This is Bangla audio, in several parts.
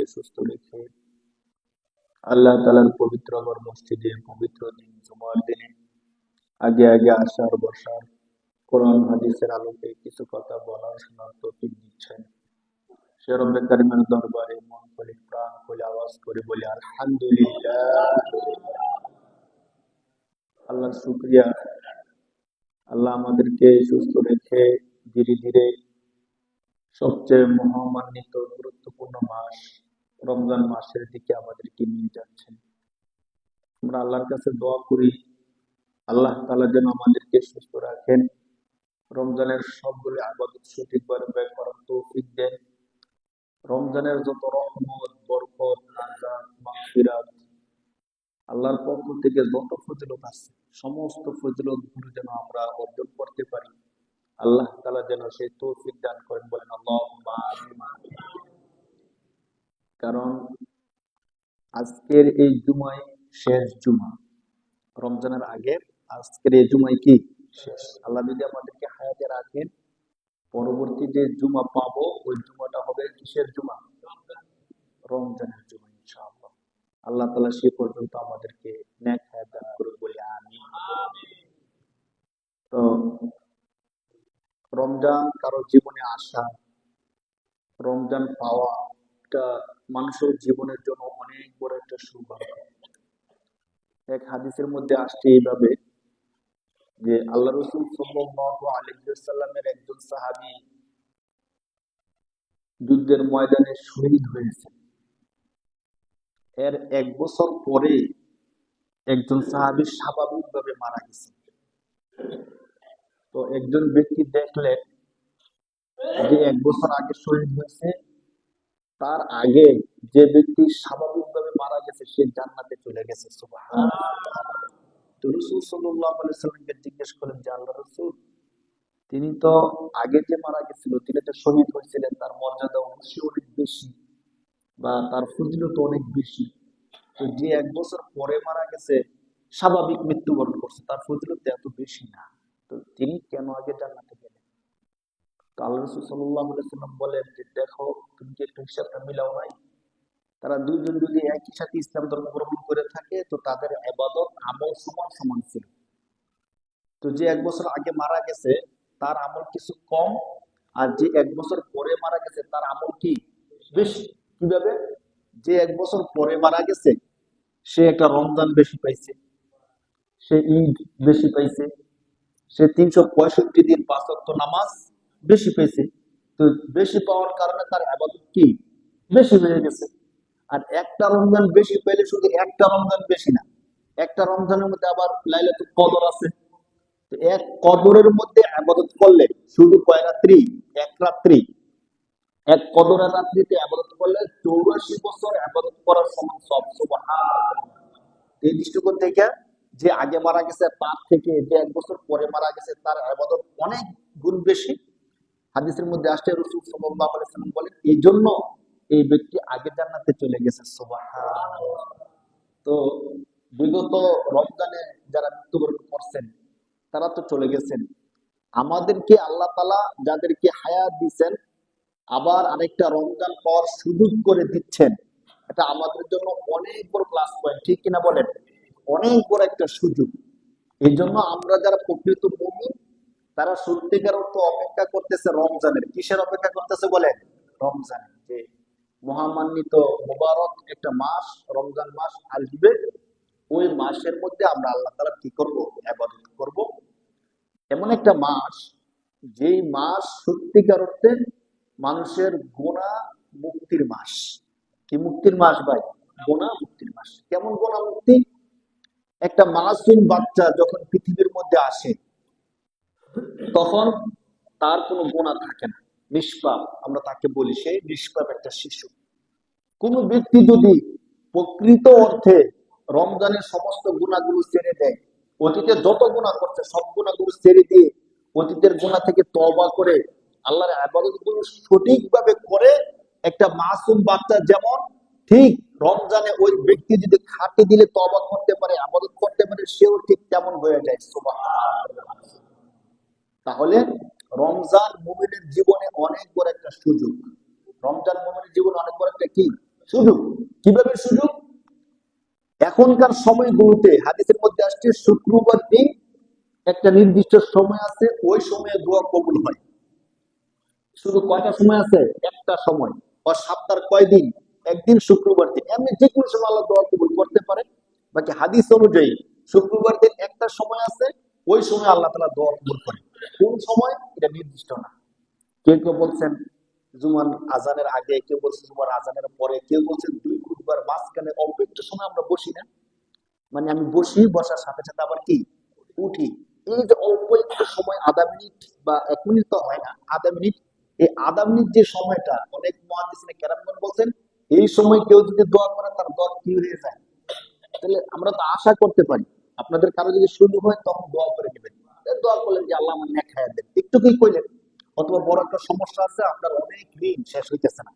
আমাদেরকে সুস্থ রেখে আল্লাহ তাআলার পবিত্র ঘর মসজিদে পবিত্র দিন জুমার দিনে আগে আগে আসার বসার কোরআন হাদিসের আলোকে কিছু কথা বলার শোনার তৌফিক দিচ্ছেন। সে রব্বে কারিমের দরবারে মন খুলে প্রাণ খুলে আওয়াজ করে বলি আলহামদুলিল্লাহ। আল্লাহর শুকরিয়া, আল্লাহ আমাদেরকে সুস্থ রেখে ধীরে ধীরে সবচেয়ে মহামান্বিত গুরুত্বপূর্ণ মাস রমজান মাসের দিকে আমাদেরকে নিয়ে যাচ্ছেন। আমরা আল্লাহর কাছে দোয়া করি আল্লাহ তাআলা যেন আমাদেরকে সুস্থ রাখেন, রমজানের সবগুলো ইবাদত সঠিকভাবে ব্যয় করার তৌফিক দেন। রমজানের যত রহমত বরকত নাজাত মাগফিরাত আল্লাহর পক্ষ থেকে যত ফজিলত আছে সমস্ত ফজিলত গুলো যেন আমরা অর্জন করতে পারি, আল্লাহ তাআলা যেন সেই তৌফিক দান করেন, বলেন আল্লাহুম্মা আমিন। কারণ আজকের এই জুমাই শেষ জুমা, রমজানের আগে আজকের এই জুমাই কি শেষ। আল্লাহ যদি আমাদেরকে হায়াতে রাখেন, পরবর্তী যে জুমা পাবো ওই জুমাটা হবে কিসের জুমা? রমজানের জুমা ইনশাআল্লাহ। আল্লাহ তাআলা সে পর্যন্ত আমাদেরকে নেক হায়াত দান করুন, বলি আমিন। তো রমজান কারো জীবনে আসা, রমজান পাওয়া এটা মানুষের জীবনের জন্য অনেক বড় একটা সৌভাগ্য। এক হাদিসের মধ্যে আসছে এইভাবে যে আল্লাহ রাসূল সাল্লাল্লাহু আলাইহি ওয়াসাল্লামের একজন সাহাবী যুদ্ধের ময়দানে শহীদ হয়েছে। এর এক বছর পরে একজন সাহাবী স্বাভাবিকভাবে মারা গেছে। তো একজন ব্যক্তি দেখলেন যে এক বছর আগে শহীদ হয়েছে, তার আগে যে ব্যক্তি স্বাভাবিকভাবে মারা গেছে সে জান্নাতে চলে গেছে। সুবহানাল্লাহ। তো রাসূল সাল্লাল্লাহু আলাইহি ওয়াসাল্লামকে জিজ্ঞেস করেন যে আল্লাহ রাসূল, তিনি তো আগে যে মারা গেছিল তিনি তো শহীদ হয়েছিলেন, তার মর্যাদা অবশ্যই অনেক বেশি বা তার ফজিলত অনেক বেশি, তো যে এক বছর পরে মারা গেছে স্বাভাবিক মৃত্যুবরণ করছে তার ফজিলত এত বেশি না, তো তিনি কেন আগে জান্নাতে গেলেন? তো আল্লাহ রাসূল সাল্লাল্লাহু আলাইহি ওয়াসাল্লাম বলেন যে দেখো, তুমি কি একটু হিসাবটা মিলাও নাই? তারা দুইজন যদি একই সাথে ইসলাম ধর্ম গ্রহণ করে থাকে তো তাদের ইবাদত আমল সমান সমান ছিল। তো যে এক বছর আগে মারা গেছে তার আমল কিছু কম, আর যে এক বছর পরে মারা গেছে তার আমল কি বেশি। কিভাবে? যে এক বছর পরে মারা গেছে সে একটা রমজান বেশি পাইছে, সে ঈদ বেশি পাইছে, সে 365 দিন 5 ওয়াক্ত নামাজ বেশি পেয়েছে। তো বেশি পাওয়ার কারণে তার ইবাদত কি বেশি হয়ে গেছে। আর একটা রমজান বেশি পেলে শুধু একটা রমজান বেশি না, একটা রমজানের মধ্যে আবার লাইলাতুল কদর আছে। তো এক কদরের মধ্যে ইবাদত করলে শুধু কয় রাত্রি? এক রাত্রি। এক কদরের রাত্রিতে ইবাদত করলে 84 বছর ইবাদত করার সমান সব। সুবহানাল্লাহ। এই দৃষ্টিকোণ থেকে যে আগে মারা গেছে তার থেকে যে এক বছর পরে মারা গেছে তার ইবাদত অনেক গুণ বেশি। হাদিসের মধ্যে আসছে রাসূল সাল্লাল্লাহু আলাইহি ওয়াসাল্লাম বলেন এই জন্য এই ব্যক্তি আগে জান্নাতে চলে গেছে। সুবহানাল্লাহ। তো বিগত রমজানে যারা মৃত্যুবরণ করছেন তারা তো চলে গেছেন, আমাদেরকে আল্লাহ তাআলা যাদেরকে হায়াত দিচ্ছেন আবার আরেকটা রমজান পাওয়ার সুযোগ করে দিচ্ছেন, এটা আমাদের জন্য অনেক বড় প্লাস পয়েন্ট, ঠিক কিনা বলেন? অনেক বড় একটা সুযোগ। এই জন্য আমরা যারা প্রকৃত মুমিন তারা সত্যিকার অর্থ অপেক্ষা করতেছে রমজানের। কিসের অপেক্ষা করতেছে বলেন? রমজানের। যে মহামান্বিত মুবারক একটা মাস রমজান মাস আসবে, ওই মাসের মধ্যে আমরা আল্লাহ তাআলা কি করব? ইবাদত করব। এমন একটা মাস যেই মাস সত্যিকার অর্থে মানুষের গুনাহ মুক্তির মাস। কি মুক্তির মাস ভাই? গুনাহ মুক্তির মাস। কেমন গুনাহ মুক্তি? একটা মাসুম বাচ্চা যখন পৃথিবীর মধ্যে আসে তখন তার কোনো গুনাহ থাকে না, নিষ্পাপ আমরা তাকে বলি, সে নিষ্পাপ একটা শিশু। কোন ব্যক্তি যদি প্রকৃত অর্থে রমজানের সমস্ত গুনাহগুলো ছেড়ে দেয়, অতীতে যত গুনাহ করছে সব গুনাহগুলো ছেড়ে দিয়ে অতীতের গুনাহ থেকে তওবা করে আল্লাহর ইবাদতগুলো সঠিকভাবে করে, একটা মাসুম বাচ্চা যেমন ঠিক রমজানে ওই ব্যক্তি যদি খাটে দিলে তওবা করতে পারে ইবাদত করতে পারে সেও ঠিক তেমন হয়ে যায়। সুবহানাল্লাহ। তাহলে রমজান মুমিনের জীবনে অনেক বড় একটা সুযোগ। রমজান মুমিনের জীবনে অনেক বড় একটা কি সুযোগ। কিভাবে সুযোগ? এখনকার সময়গুলোতে হাদিসের মধ্যে আসছে শুক্রবার দিন একটা নির্দিষ্ট সময় আছে, ওই সময়ে দোয়া কবুল হয়। শুধু কয়টা সময় আছে? একটা সময়। আর সপ্তাহের কয়দিন? একদিন, শুক্রবার দিন। এমনি যে কোনো সময় আল্লাহ দোয়া কবুল করতে পারে। বাকি হাদিস অনুযায়ী শুক্রবার দিন একটা সময় আছে, ওই সময় আল্লাহ তাআলা দোয়া কবুল করে। কোন সময় এটা নির্দিষ্ট না। কেউ কেউ বলছেন জুমার আজানের আগে, কেউ বলছে জুমার আজানের পরে, কেউ বলছেন দুই খুতবার মাঝখানে অল্প একটু সময় আমরা বসি না, মানে আমি বসি, বসার সাথে সাথে আবার কি উঠি। এই যে অল্প একটু সময়, আধা মিনিট বা 1 মিনিট তো হয় না, আধা মিনিট, এই আধা মিনিট যে সময়টা, অনেক মুহাদ্দিসিনে কেরামগণ বলছেন এই সময় কেউ যদি দোয়া করে তার দোয়া কি হয়ে যায়। তাহলে আমরা তো আশা করতে পারি আপনাদের কারো যদি শুরু হয় তখন দোয়া করে নেবেন। দোয়া করলেন যে আল্লাহ আমার নেক হায়াত দেন, একটু কি কইলেন, অথবা বড় একটা সমস্যা আছে, আপনার অনেক ঋণ শেষ হইতেছে না,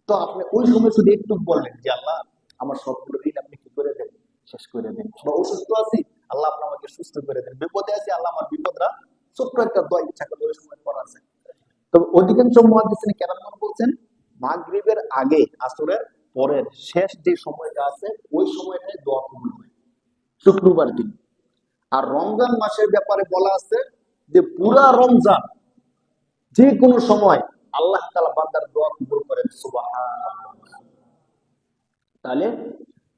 তো আপনি ওই সময় শুধু একটু বললেন যে আল্লাহ আমার সবগুলো ঋণ আপনি কি করে দেন, শেষ করে দেন। বা অসুস্থ আছি, আল্লাহ আপনি আমাকে সুস্থ করে দেন। বিপদে আছি, আল্লাহ আমার বিপদরা, ছোট্ট একটা দোয়া ইচ্ছা করে ওই সময় করা আছে। তবে অধিকাংশ মুহাদ্দিসিন কেরামগণ বলছেন মাগরিবের আগে, আসরের পরের শেষ যে সময়টা আছে, ওই সময়টাই দোয়া কবুল হয়, শুক্রবার দিন। আর রমজান মাসের ব্যাপারে বলা আছে যে পুরা রমজান যে কোনো সময় আল্লাহ তাআলা বান্দার দোয়া কবুল করেন। সুবহানাল্লাহ। তাহলে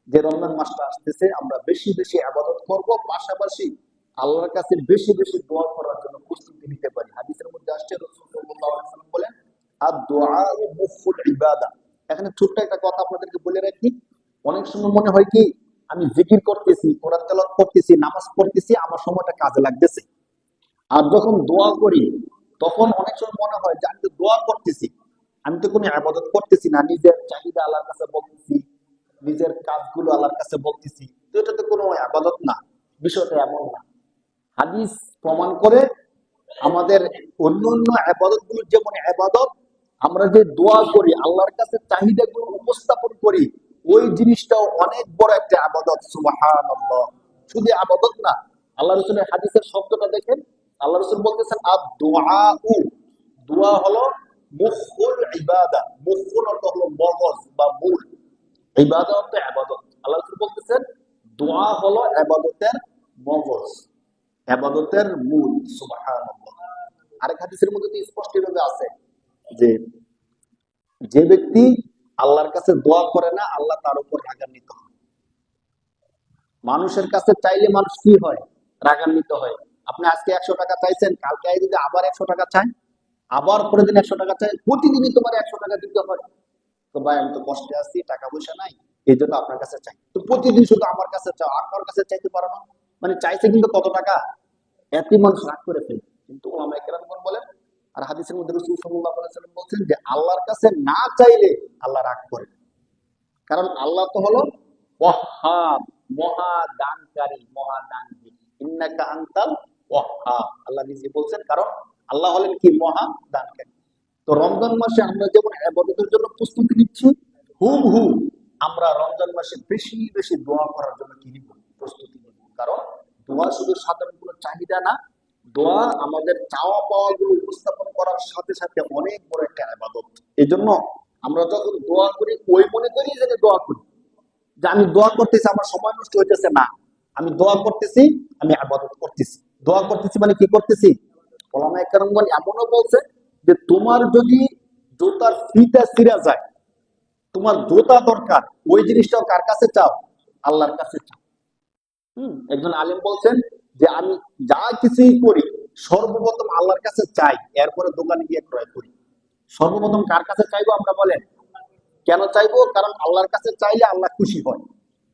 যে রমজান মাসটা আসতেছে, আমরা বেশি বেশি ইবাদত করব, পাশাপাশি আল্লাহর কাছে বেশি বেশি দোয়া করার জন্য প্রস্তুতি নিতে পারি। হাদিসের মধ্যে আসছে রাসূল সাল্লাল্লাহু আলাইহি ওয়াসাল্লাম বলেন আদ-দুআ মুফুল ইবাদা। এখানে ছোট্ট একটা কথা আপনাদেরকে বলে রাখি, অনেক সময় মনে হয় কি আমি জিকির করতেছি, কোরআন তেলাওয়াত করতেছি, নামাজ পড়তেছি, আমার সময়টা কাজে লাগতেছে। আর যখন দোয়া করি তখন অনেক সময় মনে হয় যে আমি তো দোয়া করতেছি, আমি তো কোনো ইবাদত করতেছি না, নিজের চাহিদা আল্লাহর কাছে বলতেছি, নিজের কাজগুলো আল্লাহর কাছে বলতেছি, তো এটা তো কোনো ইবাদত না। বিষয়টা এমন না। হাদিস প্রমাণ করে আমাদের অন্য অন্য ইবাদত গুলো যেমন ইবাদত, আমরা যে দোয়া করি আল্লাহর কাছে চাহিদাগুলো উপস্থাপন করি, ওই জিনিসটাও অনেক বড় একটা ইবাদত। সুবহানাল্লাহ। শুধু ইবাদত না, আল্লাহ রাসূলের হাদিসের শব্দটা দেখেন, আল্লাহ রাসূল বলতেছেন আদ-দুআউ, দোয়া হলো মুখুল ইবাদা। মুখুল অর্থ হলো মগজ বা মূল, ইবাদত অর্থ ইবাদত। আল্লাহ রাসূল বলতেছেন দোয়া হলো ইবাদতের মগজ, ইবাদতের মূল। সুবহানাল্লাহ। আরেক হাদিসের মধ্যে তো স্পষ্টভাবে আছে যে যে ব্যক্তি আল্লাহর কাছে দোয়া করে না, আল্লাহ তার উপর রাগান্বিত হয়। মানুষের কাছে চাইলে মানুষ কি হয়? রাগান্বিত হয়। আপনি আজকে 100 টাকা চাইছেন, কালকে যদি আবার 100 টাকা চান, আবার পরের দিন 100 টাকা চাই, প্রতিদিনই তোমার 100 টাকা দিতে হয়। তো ভাই আমি তো কষ্টে আছি, টাকা পয়সা নাই, এই জন্য আপনার কাছে চাই। তো প্রতিদিন শুধু আমার কাছে চাও, আর কারোর কাছে চাইতে পারো না। মানে চাইছে কিন্তু কত টাকা, এতই মানুষ রাগ করে ফেলে। কিন্তু ওলামায়ে কেরামগণ বলেন, আর হাদিসের মধ্যে রাসূল সাল্লাল্লাহু আলাইহি ওয়াসাল্লাম বলছেন যে আল্লাহর কাছে না চাইলে আল্লাহ রাগ করে। কারণ আল্লাহ তো হলো ওয়াহ্হাব, মহা দানকারী, মহা দানবীর। ইন্নাকা আনতাল ওয়াহ্হাব, আল্লাহ নিজে বলছেন, কারণ আল্লাহ হলেন কি মহা দানকারী। তো রমজান মাসে আমরা যেমন ইবাদতের জন্য প্রস্তুতি নিচ্ছি, হুবহু আমরা রমজান মাসে বেশি বেশি দোয়া করার জন্য কি নিব? প্রস্তুতি নিব। কারণ দোয়া শুধু সাধারণ কোনো চাহিদা না, দোয়া আমাদের চাওয়া পাওয়া গুলো উপস্থাপন করার সাথে সাথে অনেক বড় একটা ইবাদত। এই জন্য আমরা যখন দোয়া করি, ওই মনে করি যে দোয়া করি যে আমি দোয়া করতেছি, আমার সময় নষ্ট হইতেছে না, আমি দোয়া করতেছি, আমি ইবাদত করতেছি। দোয়া করতেছি মানে কি করতেছি? ওলামায়ে কেরামগণ এমনও বলছে যে তোমার যদি জুতার ফিতা ছিঁড়া যায়, তোমার জুতা দরকার, ওই জিনিসটাও কার কাছে চাও? আল্লাহর কাছে চাও। একজন আলেম বলছেন যে আমি যা কিছুই করি সর্বপ্রথম আল্লাহর কাছে চাই, এরপরে দোকানে গিয়ে ক্রয় করি। সর্বপ্রথম কার কাছে চাইবো আমরা বলেন? কেন চাইবো? কারণ আল্লাহর কাছে চাইলে আল্লাহ খুশি হয়।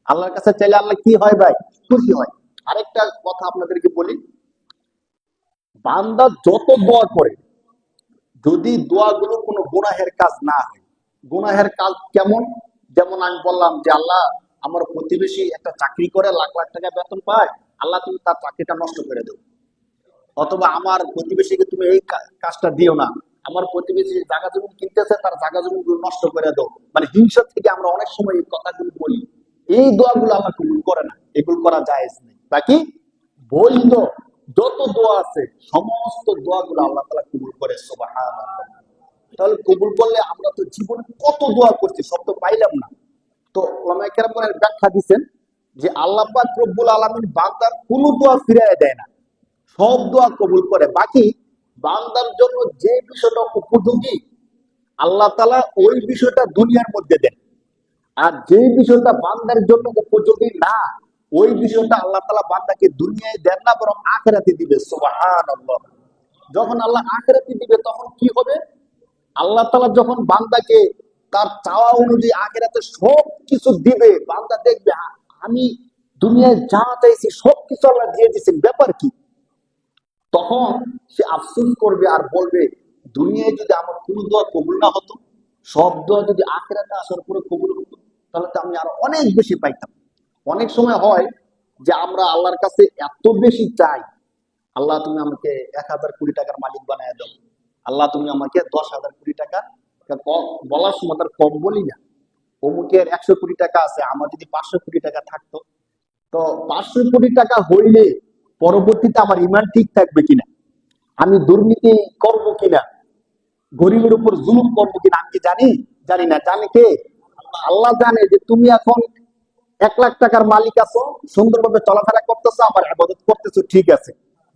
আল্লাহর কাছে চাইলে আল্লাহ কি হয় ভাই? খুশি হয়। আরেকটা কথা আপনাদেরকে বলি, বান্দা যত দোয়া করে, যদি দোয়াগুলো কোনো গুনাহের কাজ না হয়। গুনাহের কাজ কেমন? যেমন আমি বললাম যে আল্লাহ আমার প্রতিবেশী একটা চাকরি করে লাখ লাখ টাকা বেতন পায়, আল্লাহ তুমি তার চাকরিটা নষ্ট করে দেও। অথবা আমার প্রতিবেশীকে তুমি এই কাজটা দিও না, আমার প্রতিবেশী জায়গা জমি কিনতেছে, তার জায়গা জমিগুলো নষ্ট করে দাও। মানে হিংসা থেকে আমরা অনেক সময় এই কথাগুলো বলি। এই দোয়াগুলো আল্লাহ কবুল করে না, এগুলো করা জায়েজ নেই। বাকি বৈধ যত দোয়া আছে সমস্ত দোয়াগুলো আল্লাহ তাআলা কবুল করে। সুবহানাল্লাহ। তাহলে কবুল করলে আমরা তো জীবনে কত দোয়া করছি, সব তো পাইলাম না। তো ওলামায়ে কেরামগণ এর ব্যাখ্যা দিচ্ছেন যে আল্লাহ পাক রব্বুল আলামিন বান্দার কোনো দোয়া ফিরিয়ে দেয় না, সব দোয়া কবুল করে। বাকি বান্দার জন্য যে বিষয়টা উপযোগী আল্লাহ তাআলা ওই বিষয়টা দুনিয়ার মধ্যে দেন, আর যে বিষয়টা বান্দার জন্য উপযোগী না ওই বিষয়টা আল্লাহ তাআলা বান্দাকে দুনিয়ায় দেন না, বরং আখিরাতে দিবে। সুবহানাল্লাহ। যখন আল্লাহ আখিরাতে দিবে তখন কি হবে? আল্লাহ তাআলা যখন বান্দাকে তার চাওয়া অনুযায়ী আখিরাতে সব কিছু দিবে, বান্দা দেখবে আমি দুনিয়ায় যা চাইছি সবকিছু আল্লাহ দিয়ে দিয়েছেন, ব্যাপার কি? তখন সে আফসোস করবে আর বলবে, দুনিয়ায় যদি আমার কোনো দোয়া কবুল না হতো, সব দোয়া যদি আখিরাতে আসার পরে কবুল হতো, তাহলে তো আমি আরো অনেক বেশি পাইতাম। অনেক সময় হয় যে আমরা আল্লাহর কাছে এত বেশি চাই, আল্লাহ তুমি আমাকে 1,000 কোটি টাকার মালিক বানায় দাও, আল্লাহ তুমি আমাকে 10,000 কোটি টাকা, বলার সময় তার কম বলি না, অমুকের 100 কোটি টাকা আছে, আমার যদি 500 কোটি টাকা থাকতো, তো 500 কোটি টাকা হইলে পরবর্তীতে আমার ইমান ঠিক থাকবে কিনা, আমি দুর্নীতি করবো কিনা, গরিবের উপর জুলুম করবো কিনা, আমি কি জানি? জানি না। জানে কে? আল্লাহ জানে যে তুমি এখন 1,00,000 টাকার মালিক আছো, সুন্দরভাবে চলাফেরা করতেছো, আমার ইবাদত করতেছো, ঠিক আছে।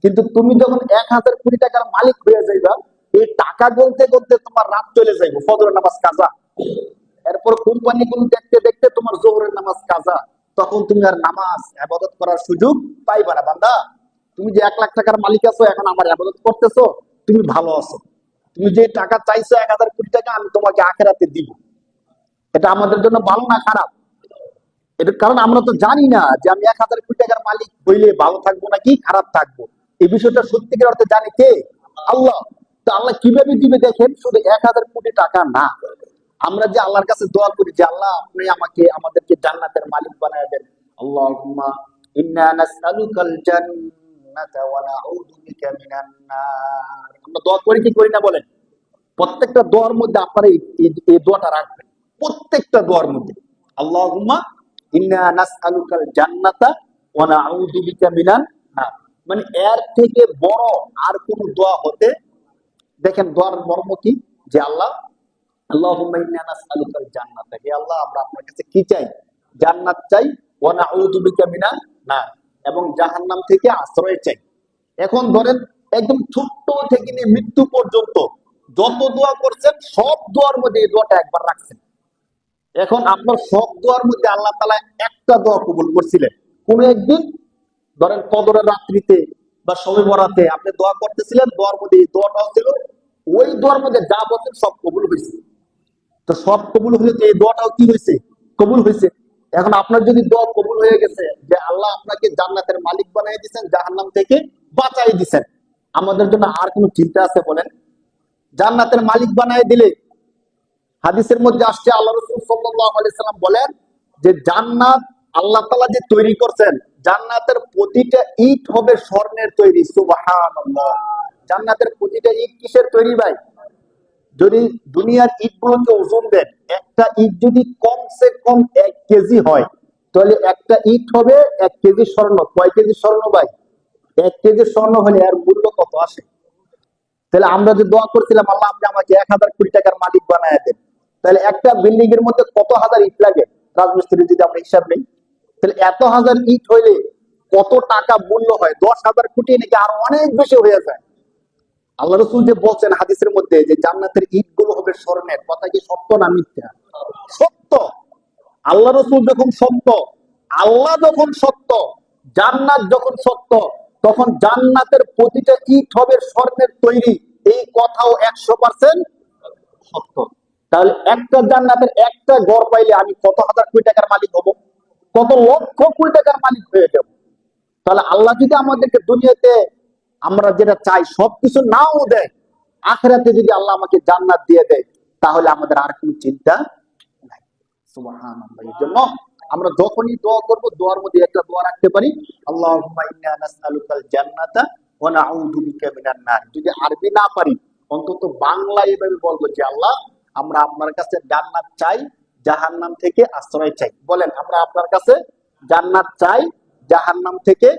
কিন্তু তুমি যখন 1,000 কোটি টাকার মালিক হয়ে যাইবা, এই টাকা গলতে গলতে তোমার রাত চলে যাইবে, ফজরের নামাজ কাজা, এরপর কোম্পানি গুলো দেখতে দেখতে তোমার জোহরের নামাজ কাজা, তখন তুমি আর নামাজ ইবাদত করার সুযোগ পাইবা না। বান্দা, তুমি যে 1,00,000 টাকার মালিক আছো, এখন আমার ইবাদত করতেছো, তুমি ভালো আছো। তুমি যে টাকা চাইছো 1,000 কোটি টাকা, আমি তোমাকে আখিরাতে দিব। এটা আমাদের জন্য ভালো না খারাপ? এটা কারণ আমরা তো জানি না যে আমি 1,000 কোটি টাকার মালিক হইলে ভালো থাকবো নাকি খারাপ থাকবো। এই বিষয়টা সত্যিকার অর্থে জানে কে? আল্লাহ। তো আল্লাহ কিভাবে দিবে দেখেন, শুধু 1,000 কোটি টাকা না, আমরা যে আল্লাহর কাছে দোয়া করি যে আল্লাহ আপনি আমাদেরকে জান্নাতের মালিক বানায় দেন, আল্লাহুম্মা ইন্না নাসআলুকাল জান্নাতা ওয়া নাউযু বিকা মিনান নার। আমরা দোয়া করি কি করি না বলেন? প্রত্যেকটা দোয়ার মধ্যে আপনারা এই দোয়াটা রাখবেন, প্রত্যেকটা দোয়ার মধ্যে আল্লাহুম্মা ইন্না নাসআলুকাল জান্নাতা ওয়া নাউযু বিকা মিনান নার। মানে এর থেকে বড় আর কোন দোয়া হতে, দেখেন দোয়ার মর্ম কি, যে আল্লাহ আল্লাহুম্মা ইন্না নাসআলুকাল জান্নাতা, হে আল্লাহ আমরা আপনার কাছে কি চাই? জান্নাত চাই, ওয়া নাউযু বিকা মিনান নার, এবং জাহান্নাম থেকে আশ্রয় চাই। এখন ধরেন একদম ছোট্ট থেকে নিয়ে মৃত্যু পর্যন্ত যত দোয়া করছেন সব দোয়ার মধ্যে এই দোয়াটা একবার রাখছেন। এখন আপনার সব দোয়ার মধ্যে আল্লাহ তাআলা একটা দোয়া কবুল করছিলেন কোন একদিন, ধরেন কদরের রাত্রিতে বা শবে বরাতে আপনি দোয়া করতেছিলেন, দোয়ার মধ্যে এই দোয়াটাও ছিল, ওই দোয়ার মধ্যে যা বলছেন সব কবুল হয়েছে। তো সব কবুল হলে তো এই দোয়াটাও কি হয়েছে? কবুল হয়েছে। এখন আপনার যদি দোয়া কবুল হয়ে গেছে যে আল্লাহ আপনাকে জান্নাতের মালিক বানিয়ে দিয়েছেন, জাহান্নাম থেকে বাঁচাই দিয়েছেন, আমাদের জন্য আর কোনো চিন্তা আছে বলেন? জান্নাতের মালিক বানিয়ে দিলে হাদিসের মধ্যে আসছে, আল্লাহ রাসূল সাল্লাল্লাহু আলাইহি সাল্লাম বলেন যে জান্নাত আল্লাহ তাআলা যে তৈরি করছেন, জান্নাতের প্রতিটা ইট হবে স্বর্ণের তৈরি। সুবহানাল্লাহ। জান্নাতের প্রতিটা ইট কিসের তৈরি ভাই? যদি দুনিয়ার ইটগুলোকে ওজন দেন, একটা ইট যদি কমসে কম 1 কেজি হয়, তাহলে একটা ইট হবে 1 কেজি স্বর্ণ। কয় কেজি স্বর্ণ ভাই? 1 কেজি স্বর্ণ হলে এর মূল্য কত আসে? তাহলে আমরা যে দোয়া করছিলাম আল্লাহ আপনি আমাকে 1,000 কোটি টাকার মালিক বানায় দেন, তাহলে একটা বিল্ডিং এর মধ্যে কত হাজার ইট লাগে রাজমিস্ত্রি যদি আমরা হিসাব নেই, তাহলে এত হাজার ইট হইলে কত টাকা মূল্য হয়? 10,000 কোটি নাকি আরো অনেক বেশি হয়ে যায়। আল্লাহ রাসূল যে বলছেন হাদিসের মধ্যে যে জান্নাতের ইট গুলো হবে স্বর্ণের, কথা কি সত্য না মিথ্যা? সত্য। আল্লাহ রাসূল যখন সত্য, আল্লাহ যখন সত্য, জান্নাত যখন সত্য, তখন জান্নাতের প্রতিটা ইট হবে স্বর্ণের তৈরি, এই কথাও 100% সত্য। তাহলে একটা জান্নাতের একটা ঘর পাইলে আমি কত হাজার কোটি টাকার মালিক হব, কত লক্ষ কোটি টাকার মালিক হয়ে যাব। তাহলে আল্লাহ যদি আমাদেরকে দুনিয়াতে আমরা যেটা চাই সবকিছু নাও দেয়, আখিরাতে যদি আল্লাহ আমাকে জান্নাত দিয়ে দেয়, তাহলে আমাদের আর কোনো চিন্তা নাই। সুবহানাল্লাহ। এই জন্য আমরা যখনই দোয়া করব, দোয়ার মধ্যে একটা দোয়া রাখতে পারি, আল্লাহুম্মা ইন্না নাসআলুকাল জান্নাতা ওয়া নাউযু বিকা মিনান নার। যদি আরবি না পারি, অন্তত বাংলা এভাবে বলবো যে আল্লাহ আমরা আপনার কাছে জান্নাত চাই, জাহান্নাম থেকে আশ্রয় চাই। বলেন আমরা আপনার কাছে জান্নাত চাই, জাহান্নাম থেকে।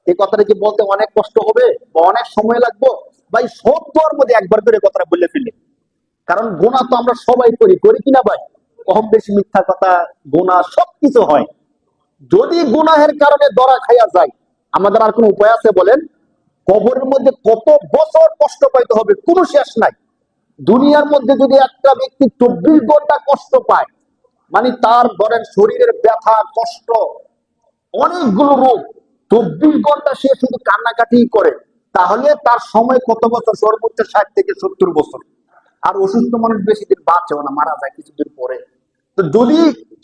এই কথাটা কি বলতে অনেক কষ্ট হবে বা অনেক সময় লাগবে? ভাই সব দোয়ার মধ্যে একবার করে কথাটা বলে ফেলি, কারণ গুনাহ তো আমরা সবাই করি, করি কিনা ভাই? কম বেশি মিথ্যা কথা, গুনাহ সবকিছু হয়। যদি গুনাহের কারণে ধরা খাইয়া যায়, আমাদের আর কোন উপায় আছে বলেন? কবরের মধ্যে কত বছর কষ্ট পাইতে হবে, কোনো শেষ নাই। দুনিয়ার মধ্যে যদি একটা ব্যক্তি 24 ঘন্টা কষ্ট পায়, মানে তার ধরেন শরীরের ব্যথা কষ্ট অনেকগুলো রোগ, 24 ঘন্টা সে শুধু কান্নাকাটি করে, তাহলে তার সময় কত বছর? সর্বোচ্চ 60 থেকে 70 বছর। আর অসুস্থ মানুষ বেশি দিন বাঁচেও না, মারা যায় কিছুদিন পরে। তো যদি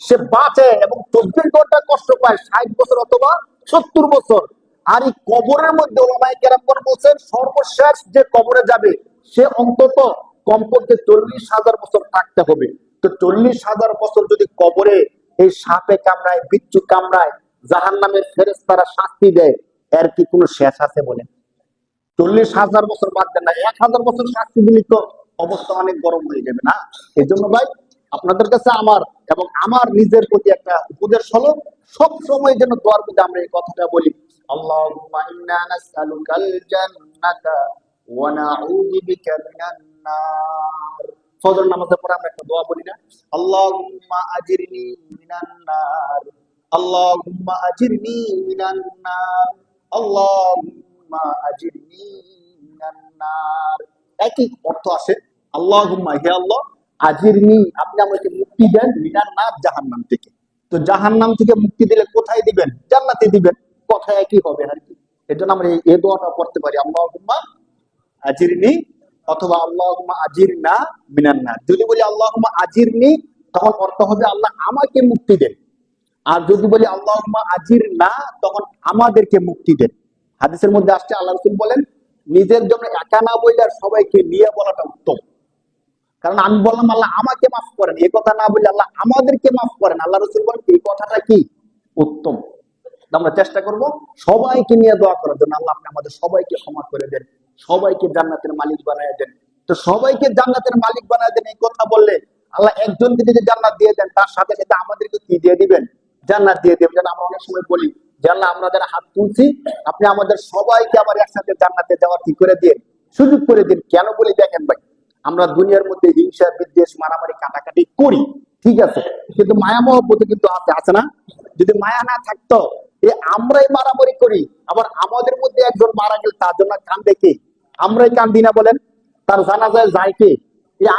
সে বাঁচে এবং 24 ঘন্টা কষ্ট পায়, 60 বছর অথবা 70 বছর। আর এই কবরের মধ্যে ওলামায়ে কেরামগণ বলছেন, সর্বশেষ যে কবরে যাবে সে অন্তত কমপক্ষে 40,000 বছর থাকতে হবে। তো 40,000 বছর যদি কবরে এই সাপে কামড়ায়, বিচ্ছু কামড়ায়, জাহান্নামের ফেরেশতারা শাস্তি দেয়, এর কি কোনো শেষ আছে বলেন? 40,000 বছর বাদ দেন না, 1,000 বছর শাস্তি দিলে তো অবস্থা অনেক গরম হয়ে যাবে না? এই জন্য ভাই, আপনাদের কাছে আমার এবং আমার নিজের প্রতি একটা উপদেশ হলো, সব সময় যেন দোয়ার মধ্যে আমরা এই কথাটা বলি, আল্লাহুম্মা ইন্না নাসআলুকাল জান্নাতা ওয়া নাউযু বিকা মিনান নার। ফজর নামাজের পরে আমরা একটা দোয়া বলি না? আল্লাহুম্মা আজিরনি মিনান নার, আল্লাহুম্মা আজিরনি মিনান নার, আল্লাহুম্মা আজিরনি মিনান নার। একই অর্থ আসে। আল্লাহুম্মা, হে আল্লাহ, আজিরনি, আপনি আমাকে মুক্তি দেন, মিনান নার, জাহান্নাম থেকে। তো জাহান্নাম থেকে মুক্তি দিলে কোথায় দিবেন? জান্নাতে দিবেন। কথা একই হবে আর কি। এর জন্য আমরা এই দোয়াটা পড়তে পারি, আল্লাহুম্মা আজিরনি, অথবা আল্লাহুম্মা আজিরনা মিনান নার। যদি বলি আল্লাহুম্মা আজিরনি, তখন অর্থ হবে আল্লাহ আমাকে মুক্তি দেন। আর যদি বলি আল্লাহুম্মা আজিরনা, তখন আমাদেরকে মুক্তি দেন। হাদিসের মধ্যে আসছে, আল্লাহ রাসূল বলেন, নিজের জন্য একা না বলে আর সবাইকে নিয়ে বলাটা উত্তম। কারণ আমি বললাম আল্লাহ আমাকে মাফ করেন, এই কথা না বলে আল্লাহ আমাদেরকে মাফ করেন, আল্লাহ রাসূল বলেন এই কথাটা কি উত্তম। আমরা চেষ্টা করব সবাইকে নিয়ে দোয়া করার জন্য, আল্লাহ আপনি আমাদের সবাইকে ক্ষমা করে দেন, সবাইকে জান্নাতের মালিক বানায় দেন। তো সবাইকে জান্নাতের মালিক বানায় দেন, এই কথা বললে আল্লাহ একজনকে যদি জান্নাত দিয়ে দেন, তার সাথে সাথে আমাদেরকে কি দিয়ে দিবেন? জান্নাত দিয়ে দেবেন। যেন আমরা অনেক সময় বলি যে আল্লাহ আমরা যারা হাত তুলছি, আপনি আমাদের সবাইকে আবার একসাথে জান্নাতে যাওয়ার কি করে দিন, সুযোগ করে দিন। কেন বলি দেখেন ভাই, আমরা দুনিয়ার মধ্যে হিংসা বিদ্বেষ মারামারি কাটাকাটি করি, ঠিক আছে, কিন্তু মায়া মহব্বত কিন্তু আছে, আছে না? যদি মায়া না থাকতো, আমরাই মারামারি করি, আবার আমাদের মধ্যে একজন মারা গেলে তার জন্য কান্দে কে? আমরাই কান্দি না বলেন? তার জানাজায় যায় কে?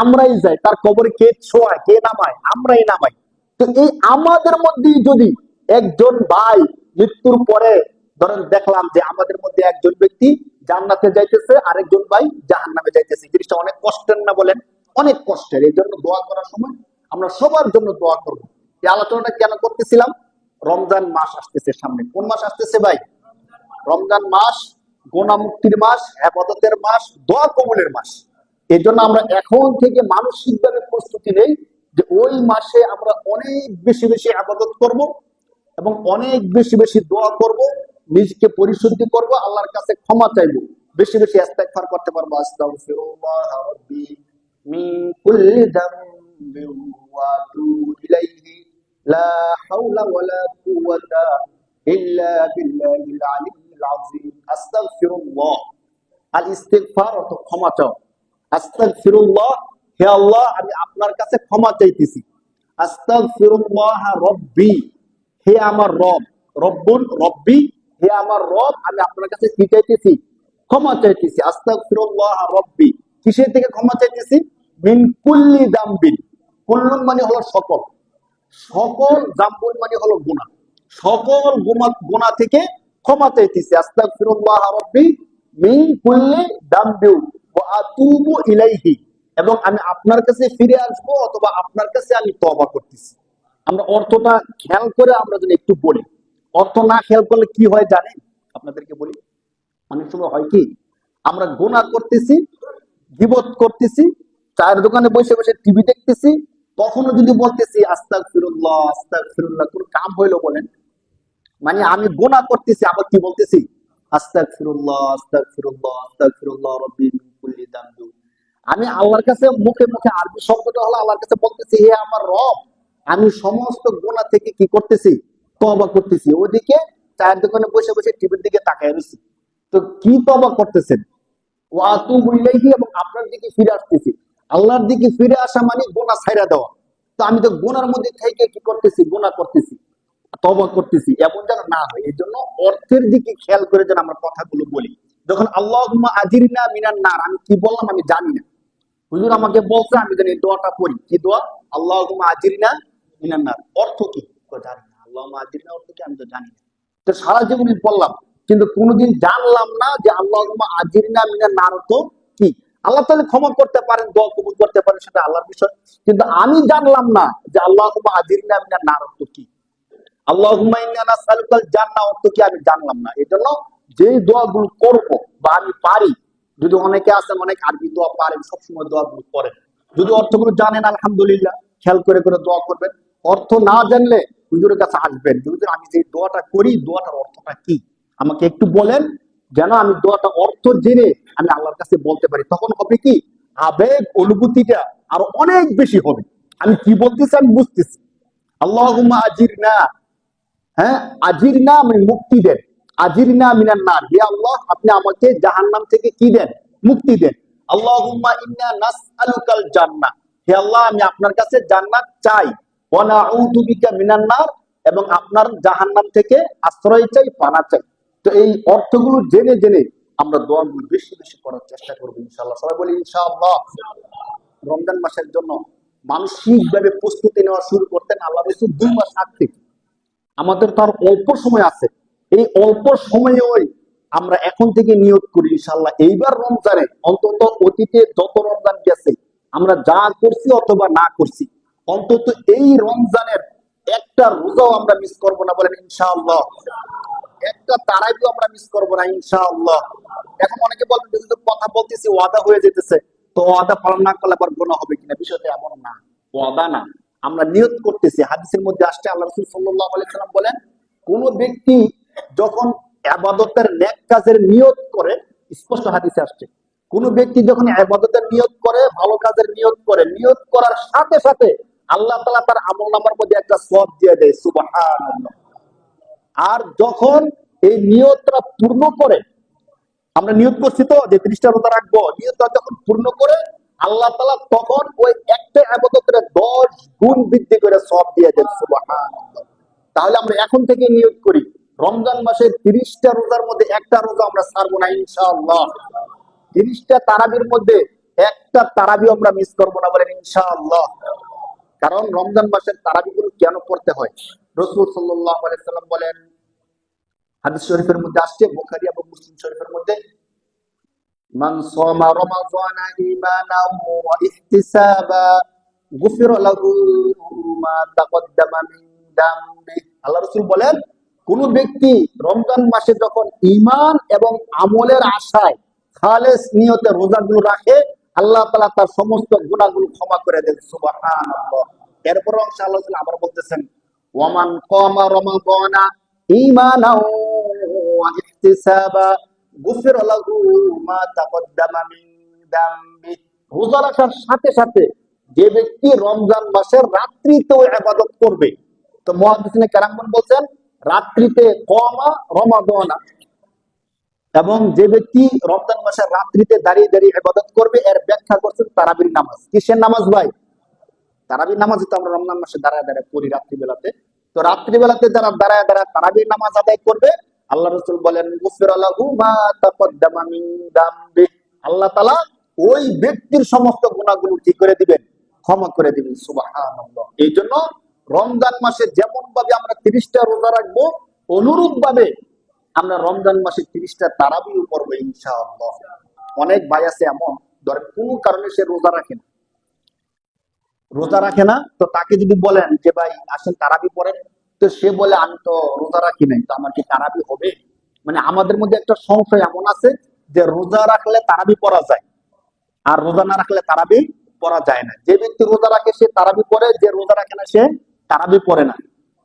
আমরাই যাই। তার কবরে কে ছোঁয়ায়, কে নামায়? আমরাই নামাই। তো এই আমাদের মধ্যেই যদি একজন ভাই মৃত্যুর পরে ধরেন দেখলাম যে আমাদের মধ্যে একজন ব্যক্তি জান্নাতে যাইতেছে, আরেকজন ভাই জাহান্নামে যাইতেছে, জিনিসটা অনেক কষ্টের না বলেন? অনেক কষ্টের। এই জন্য দোয়া করার সময় আমরা সবার জন্য দোয়া করবো। এই আলোচনাটা কেন করতেছিলাম? রমজান মাস আসতেছে সামনে। কোন মাস আসতেছে ভাই? রমজান মাস, গুনাহ মুক্তির মাস, ইবাদতের মাস, দোয়া কবুলের মাস। এই জন্য আমরা এখন থেকে মানসিকভাবে প্রস্তুতি নেই যে ওই মাসে আমরা অনেক বেশি বেশি ইবাদত করব এবং অনেক বেশি বেশি দোয়া করব, নিজেকে পরিশুদ্ধি করব, আল্লাহর কাছে ক্ষমা চাইব, বেশি বেশি ইস্তেগফার করতে পারবো। আস্তাগফিরুল্লাহ রাব্বি মিন কুল্লি যামবিন ওয়া আতুবু ইলাইহি লা হাওলা ওয়ালা কুওয়াতা ইল্লা বিল্লাহিল আলিয়্যিল আযীম। আস্তাগফিরুল্লাহ, আল ইস্তিগফার অর্থ ক্ষমা চাও। আস্তাগফিরুল্লাহ, হে আল্লাহ আমি আপনার কাছে ক্ষমা চাইতেছি। আস্তাগফিরুল্লাহ রাব্বি, হে আমার রব, রব্বুন রব্বি, হে আমার রব আমি আপনার কাছে কি চাইতেছি? ক্ষমা চাইতেছি। আস্তাগফিরুল্লাহ রাব্বি, কিসের থেকে ক্ষমা চাইতেছি? মিন কুল্লি যামবিন, কুল্লুন মানে হলো সকল, সকল, যামবুন মানে হলো গুনাহ, সকল গুনাহ থেকে ক্ষমা চাইতেছি। আস্তাগফিরুল্লাহ রাব্বি মিন কুল্লি যামবিন ওয়া আতুবু ইলাইহি, এবং আমি আপনার কাছে ফিরে আসবো অথবা আপনার কাছে আমি তওবা করতেছি। আমরা অর্থটা খেয়াল করে আমরা যদি একটু বলি, অর্থ না খেয়াল করলে কি হয় জানেন? আপনাদেরকে বলি, অনেক সময় হয় কি, আমরা গুনাহ করতেছি, গীবত করতেছি, চায়ের দোকানে বসে বসে টিভি দেখতেছি, তখনও যদি বলতেছি আস্তাগফিরুল্লাহ আস্তাগফিরুল্লাহ, কোন কাম হইলো বলেন? মানে আমি গুনাহ করতেছি, আবার কি বলতেছি? আস্তাগফিরুল্লাহ আস্তাগফিরুল্লাহ আস্তাগফিরুল্লাহ রাব্বি মিন কুল্লি যামবিন। আমি আল্লাহর কাছে মুখে মুখে, আরবি শব্দটা হলো আল্লাহর কাছে বলতেছি, হে আমার রব আমি সমস্ত গুনাহ থেকে কি করতেছি? তওবা করতেছি। ওদিকে চায়ের দোকানে বসে বসে টিভির দিকে তাকায় রয়েছি। তো কি তওবা করতেছেন? ওয়া আতুবু ইলাইহি, এবং আপনার দিকে ফিরে আসতেছি। আল্লাহর দিকে ফিরে আসা মানে গুনাহ ছাইড়া দেওয়া। তো আমি তো গুনার মধ্যে থেকে কি করতেছি, গুনাহ করতেছি, তওবা করতেছি, এমন যেন না হয়। এই জন্য অর্থের দিকে খেয়াল করে যেন আমরা কথাগুলো বলি। যখন আল্লাহুম্মা আজিরনা মিনান নার, আমি কি বললাম আমি জানি না, হুজুর আমাকে বলছে আমি জানি, এই দোয়াটা পড়ি। কি দোয়া? আল্লাহুম্মা আজিরনা মিনান নার। অর্থ কি? তো জানি না। আল্লাহুম্মা আজিরনা অর্থ কি? আমি তো জানি না। তো সারা জীবনই পড়লাম, কিন্তু কোনোদিন জানলাম না যে আল্লাহুম্মা আজিরনা মিনান নার অর্থ কি। আল্লাহ তাআলা ক্ষমা করতে পারেন, দোয়া কবুল করতে পারেন, সেটা আল্লাহর বিষয়। কিন্তু আমি জানলাম না যে আল্লাহুম্মা আজিরনা মিনান নার অর্থ কি। আল্লাহুম্মা ইন্না নাসআলুকাল জান্নাহ অর্থ কি আমি জানলাম না। এজন্য যেই দোয়াগুলো করব বা আমি পারি, যদি অনেকে আছেন অনেক আরবি দোয়া পারেন, সবসময় দোয়াগুলো করেন, যদি অর্থগুলো জানেন আলহামদুলিল্লাহ, খেয়াল করে করে দোয়া করবেন। অর্থ না জানলে হুজুরের কাছে আসবেন, যে হুজুর আমি যে দোয়াটা করি, দোয়াটার অর্থটা কি আমাকে একটু বলেন, যেন আমি দোয়াটা অর্থ জেনে আমি আল্লাহর কাছে বলতে পারি। তখন হবে কি, আবেগ অনুভূতিটা আরো অনেক বেশি হবে। আমি কি বলতেছি আমি বুঝতেছি। আল্লাহুম্মা আজিরনা, হ্যাঁ, আজিরনা মানে মুক্তি দেন, আজিরনা মিনান নার, হে আল্লাহ আপনি আমাকে জাহান্নাম থেকে কি দেন, মুক্তি দেন। আল্লাহুম্মা ইন্না নাসআলুকাল জান্নাহ, হে আল্লাহ আমি আপনার কাছে জান্নাত চাই। ওয়া নাউযু বিকা মিনান নার, এবং আপনার জাহান্নাম থেকে আশ্রয় চাই, পানা চাই। তো এই অর্থগুলো জেনে জেনে আমরা দোয়াগুলো বেশি বেশি করার চেষ্টা করব ইনশাআল্লাহ। সবাই বলি ইনশাআল্লাহ। রমজান মাসের জন্য মানসিকভাবে প্রস্তুতি নেওয়া শুরু করতেন আল্লাহ রাসূল 2 মাস আগ থেকে। আমাদের তো আর অল্প সময় আছে, এই অল্প সময়ে আমরা এখন থেকে নিয়ত করি ইনশাআল্লাহ এইবার রমজানে, অন্তত অতীতে যত রমজান গেছে আমরা যা করছি অথবা না করছি, অন্তত এই রমজানের একটা রোজাও আমরা মিস করবো না, বলেন ইনশাআল্লাহ। একটা তারাবিও আমরা মিস করবো না ইনশাআল্লাহ। এখন অনেকে বলবেন যদি কথা বলতেছি ওয়াদা হয়ে যেতেছে, তো ওয়াদা পালন না করলে আবার গুনাহ হবে কিনা, বিষয়টা এমন না। ওয়াদা না, আমরা নিয়ত করতেছি। হাদিসের মধ্যে আসছে আল্লাহ রাসূল সাল্লাল্লাহু আলাইহি সাল্লাম বলেন, কোন ব্যক্তি যখন ইবাদতের নেক কাজের নিয়ত করে, স্পষ্ট হাদিসে আসছে, কোন ব্যক্তি যখন ইবাদতের নিয়ত করে, ভালো কাজের নিয়ত করে, নিয়ত করার সাথে সাথে আল্লাহ তাআলা তার আমলনামার মধ্যে একটা সওয়াব দিয়ে দেয়, সুবহানাল্লাহ। আর যখন এই নিয়তটা পূর্ণ করে, আমরা নিয়ত করছি তো যে 30টা রোজা রাখবো, নিয়তটা যখন পূর্ণ করে আল্লাহ তাআলা তখন ওই একটা ইবাদতের 10 গুণ বৃদ্ধি করে সওয়াব দিয়ে দেন, সুবহানাল্লাহ। তাহলে আমরা এখন থেকে নিয়ত করি, রমজান মাসের 30টা রোজার মধ্যে একটা রোজা আমরা ছাড়বো না ইনশাআল্লাহ। 30টা তারাবির মধ্যে একটা তারাবি আমরা মিস করবো না, বলেন ইনশাআল্লাহ। কারণ রমজান মাসের তারাবিগুলো কেন পড়তে হয়? রাসূল সাল্লাল্লাহু আলাইহি সাল্লাম বলেন, হাদিস শরীফের মধ্যে আসছে, বুখারী এবং মুসলিম শরীফের মধ্যে, মান সামা রমাযানা ঈমানান ওয়া ইহতিসাবা গুফিরা লাহু মা তাকদ্দামা মিন দামবি। আল্লাহ রাসূল বলেন, কোন ব্যক্তি রমজান মাসে যখন ঈমান এবং আমলের আশায় খালেস নিয়তে রোজাগুলো রাখে, আল্লাহ তাআলা তার সমস্ত গুনাহগুলো ক্ষমা করে দেন, সুবহানাল্লাহ। এরপর আল্লাহ তাআলা আবার বলতেছেন, ওয়ামান কামা রমাযানা ঈমানান ওয়া ইহতিসাবা গুফিরা লাহু মা তাকদ্দামা মিন দামবি। রোজা রাখার সাথে সাথে যে ব্যক্তি রমজান মাসের রাত্রিতেও ইবাদত করবে, তো মুহাদ্দিসিনে কেরামগণ বলছেন রাত্রিতে কমা রমাদানা, এবং যে ব্যক্তি রমজান মাসের রাত্রিতে দাঁড়িয়ে দাঁড়িয়ে ইবাদত করবে, এর ব্যাখ্যা করছেন তারাবির নামাজ। কিসের নামাজ ভাই? তারাবির নামাজ তো আমরা রমজান মাসে দাঁড়ায় দাঁড়ায় পড়ি রাত্রিবেলাতে। তো রাত্রিবেলাতে যারা দাঁড়ায় দাঁড়ায় তারাবির নামাজ আদায় করবে, আল্লাহ রাসূল বলেন, গুফিরা লাহু মা তাকদ্দামা মিন দামবি, আল্লাহ তাআলা ওই ব্যক্তির সমস্ত গুনাহগুলো কি করে দিবেন, ক্ষমা করে দিবেন, সুবহানাল্লাহ। এই জন্য রমজান মাসে যেমন ভাবে আমরা 30টা রোজা রাখবো, অনুরূপ ভাবে আমরা রমজান মাসে 30টা তারাবিও পড়বো ইনশাআল্লাহ। অনেক ভাই আছে এমন, ধরেন কোনো কারণে সে রোজা রাখে না, তো তাকে যদি বলেন যে ভাই আসেন তারাবি পড়েন, তো সে বলে আমি তো রোজা রাখি নাই, তো আমার কি তারাবি হবে? মানে আমাদের মধ্যে একটা সংশয় এমন আছে যে রোজা রাখলে তারাবি পড়া যায়, আর রোজা না রাখলে তারাবি পড়া যায় না। যে ব্যক্তি রোজা রাখে সে তারাবি পড়ে, যে রোজা রাখে না সে তারাবি পড়ে না।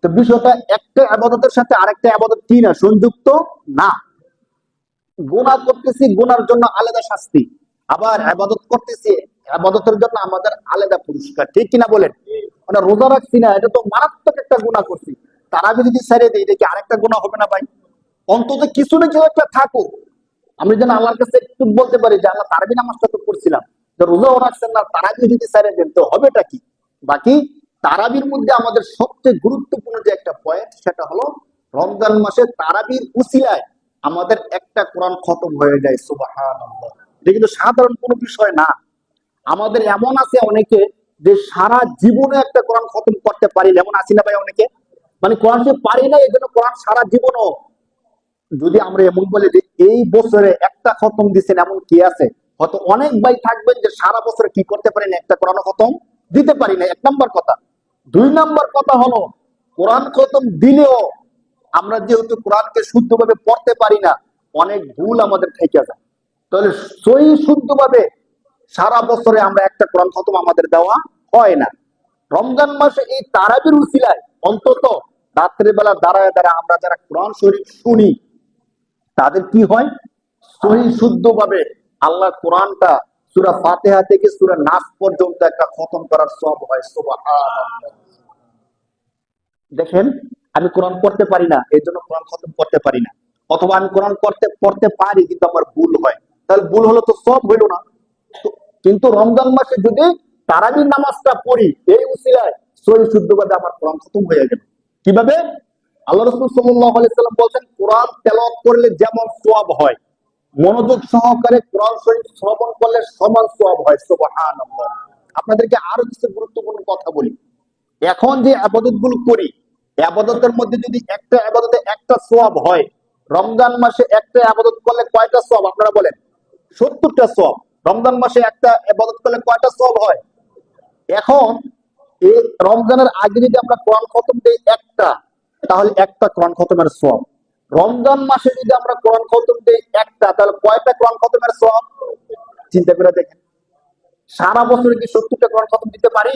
তো বিষয়টা একটা ইবাদতের সাথে আরেকটা ইবাদত কি না, সংযুক্ত না। গুনাহ করতেছি, গুনার জন্য আলাদা শাস্তি, আবার ইবাদত করতেছি, ইবাদতের জন্য আমাদের আলাদা পুরস্কার, ঠিক কিনা বলেন? মানে রোজা রাখছি না, এটা তো মারাত্মক একটা গুনাহ করছি, তারাবি যদি ছেড়ে দেই, এটা কি আরেকটা গুনাহ হবে না ভাই? অন্তত কিছু না কিছু একটা থাকুক, আমি যেন আল্লাহর কাছে একটু বলতে পারি যে আল্লাহ তারাবি নামাজটা তো করছিলাম, রোজাও রাখছেন না, তারাবি যদি ছেড়ে দেন তো হবেটা কি? বাকি তারাবির মধ্যে আমাদের সবচেয়ে গুরুত্বপূর্ণ যে একটা পয়েন্ট, সেটা হলো রমজান মাসে তারাবির উসিলায় আমাদের একটা কোরআন খতম হয়ে যায়। সুবহানাল্লাহ। এটা কিন্তু সাধারণ কোনো বিষয় না। আমাদের এমন আছে অনেকে যে সারা জীবনে একটা কোরআন খতম করতে পারি না, এমন আছি না ভাই অনেকে? মানে কোরআন যে পারি না, এই জন্য কোরআন সারা জীবনও, যদি আমরা এমন বলি যে এই বছরে একটা খতম দিচ্ছেন, এমন কি আছে? হয়তো অনেক ভাই থাকবেন যে সারা বছরে কি করতে পারি না, একটা কোরআন খতম দিতে পারি না। এক নম্বর কথা। দুই নম্বর কথা হলো, কোরআন খতম দিলেও আমরা যেহেতু কোরআনকে শুদ্ধভাবে পড়তে পারি না, অনেক ভুল আমাদের থেকে যায়। তাহলে সহি শুদ্ধভাবে সারা বছরে আমরা একটা কোরআন খতম আমাদের দেওয়া হয় না। রমজান মাসে এই তারাবির উসিলায় অন্তত রাত্রের বেলা দাঁড়ায় দাঁড়ায় আমরা যারা কোরআন শরীফ শুনি, তাদের কি হয়, সহি শুদ্ধভাবে আল্লাহ কোরআনটা সূরা ফাতিহা থেকে সূরা নাস পর্যন্ত একটা খতম করার সওয়াব হয়। সুবহানাল্লাহ। দেখেন, আমি কোরআন পড়তে পারি না, এই জন্য কোরআন খতম করতে পারি না। অথবা আমি কোরআন পড়তে পারি কিন্তু আমার ভুল হয়, তাহলে ভুল হলো তো সব হইল না। কিন্তু রমজান মাসে যদি তারাবির নামাজটা পড়ি, এই উসিলায় সহি শুদ্ধভাবে আমার কোরআন খতম হয়ে গেল। কিভাবে? আল্লাহ রাসূল সাল্লাল্লাহু আলাইহি সাল্লাম বলেন, কোরআন তেলাওয়াত করলে যেমন সওয়াব হয়, মনোযোগ সহকারে কোরআন শরীফ শ্রবণ করলে সমান সওয়াব হয়। সুবহানাল্লাহ। আপনাদেরকে আরো কিছু গুরুত্বপূর্ণ কথা বলি। এখন যে আবাদত গুলো করি, আবাদতের মধ্যে যদি একটা আবাদতে একটা সওয়াব হয়, রমজান মাসে একটা আবাদত করলে কয়টা সওয়াব আপনারা বলেন? 70টা সওয়াব। রমজান মাসে একটা আবাদত করলে কয়টা সওয়াব হয়? এখন এই রমজানের আগে যদি আমরা কোরআন খতম দেই একটা, তাহলে একটা কোরআন খতমের সওয়াব। রমজান মাসে যদি আমরা কোরআন খতম দেই একটা, তাহলে কয়টা কোরআন খতমের সওয়াব? চিন্তা করে দেখেন। সারা বছরে কি 70টা কোরআন খতম দিতে পারি?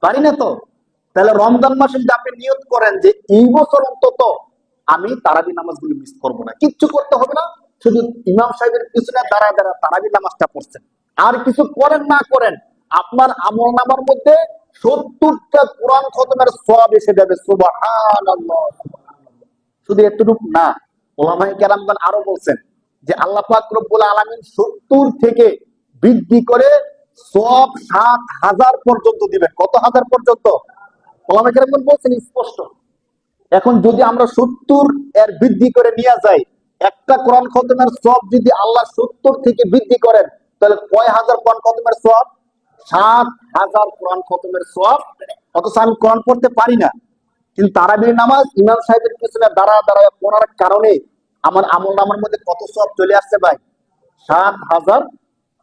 পারি না তো। তাহলে রমজান মাসে যদি আপনি নিয়ত করেন যে এই বছর অন্তত আমি তারাবি নামাজগুলো মিস করবো না, কিচ্ছু করতে হবে না, শুধু ইমাম সাহেবের পিছনে দাঁড়ায় দাঁড়ায় তারাবি নামাজটা পড়ছেন, আর কিছু করেন না করেন, আপনার আমল নামার মধ্যে 70টা কোরআন খতমের সওয়াব এসে যাবে। সুবহানাল্লাহ। শুধু এতটুকু না, ওলামায়ে কেরামগণ আরো বলছেন যে আল্লাহ পাক রব্বুল আলামিন 70 থেকে বৃদ্ধি করে সওয়াব 7,000 পর্যন্ত দিবেন। কত হাজার পর্যন্ত? ওলামায়ে কেরামগণ বলছেন স্পষ্ট। এখন যদি আমরা 70 এর বৃদ্ধি করে নিয়ে যাই, একটা কোরআন খতমের সওয়াব যদি আল্লাহ 70 থেকে বৃদ্ধি করেন, তাহলে কয় হাজার কোরআন খতমের সওয়াব? 7,000 কোরআন খতমের সওয়াব। অথচ আমি কোরআন পড়তে পারি না, কিন্তু তারাবির নামাজ ইমাম সাহেবের পিছনে দাঁড়ায় দাঁড়ায় পড়ার কারণে আমার আমল নামার মধ্যে কত সওয়াব চলে আসছে ভাই? 7,000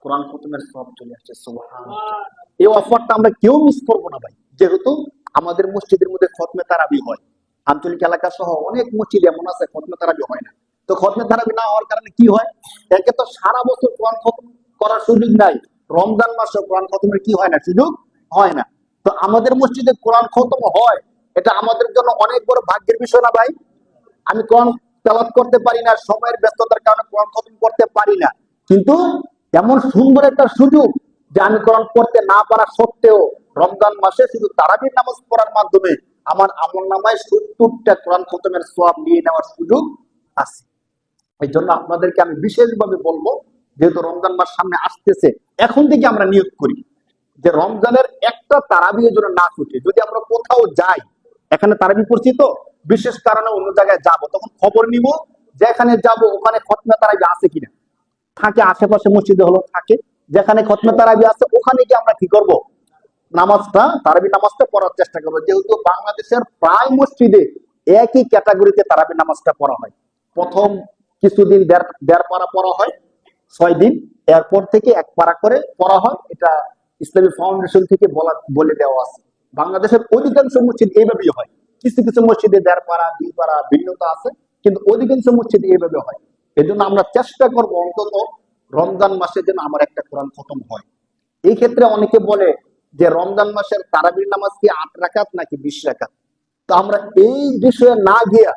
কোরআন খতমের সওয়াব চলে আসছে। সুবহানাল্লাহ। এই অফারটা আমরা কেউ মিস করবো না ভাই, যেহেতু আমাদের মসজিদের মধ্যে খতমে তারাবি হয়। আঞ্চলিক এলাকা সহ অনেক মসজিদ এমন আছে খতমে তারাবি হয় না। তো খতমে তারাবি না হওয়ার কারণে কি হয়, একে তো সারা বছর কোরআন খতম করার সুযোগ নাই, রমজান মাসে কোরআন খতমের কি হয় না, সুযোগ হয় না। তো আমাদের মসজিদে কোরআন খতম হয়, এটা আমাদের জন্য অনেক বড় ভাগ্যের বিষয় না ভাই? আমি কোরআন তেলাওয়াত করতে পারি না, সময়ের ব্যস্ততার কারণে কোরআন খতম করতে পারি না, কিন্তু এমন সুন্দর একটা সুযোগ যে আমি কোরআন পড়তে না পারা সত্ত্বেও রমজান মাসে শুধু তারাবির নামাজ পড়ার মাধ্যমে আমার আমল নামায় 70টা কোরআন খতমের সওয়াব নিয়ে নেওয়ার সুযোগ আছে। এই জন্য আপনাদেরকে আমি বিশেষভাবে বলবো, যেহেতু রমজান মাস সামনে আসতেছে, এখন থেকে আমরা নিয়োগ করি যে রমজানের একটা তারাবির জন্য না ছুটে, যদি আমরা কোথাও যাই, এখানে তারাবি পড়ছি তো বিশেষ কারণে অন্য জায়গায় যাব, তখন খবর নিব যেখানে যাব ওখানে খতমে তারাবি আছে কিনা। থাকে আশেপাশে মসজিদে হলো থাকে, যেখানে খতমে তারাবি আছে ওখানে গিয়ে আমরা কি করব, নামাজটা তারাবি নামাজটা পড়ার চেষ্টা করবো। যেহেতু বাংলাদেশের প্রায় মসজিদে একই ক্যাটাগরিতে তারাবি নামাজটা পড়া হয়। প্রথম কিছুদিন দেড় পারা পড়া হয়, 6 দিন, এরপর থেকে 1 পারা করে পড়া হয়। এটা ইসলামী ফাউন্ডেশন থেকে বলে দেওয়া আছে। বাংলাদেশের অধিকাংশ মসজিদ এইভাবেই হয়। কিছু কিছু মসজিদে 1.5 পারা 2 পারা ভিন্নতা আছে, কিন্তু অধিকাংশ মসজিদে এইভাবে হয়। এই জন্য আমরা চেষ্টা করবো অন্তত রমজান মাসে যেন আমার একটা কোরআন খতম হয়। এই ক্ষেত্রে অনেকে বলে যে রমজান মাসের তারাবির নামাজ কি 8 রাকাত নাকি 20 রাকাত? তো আমরা এই বিষয়ে না গিয়া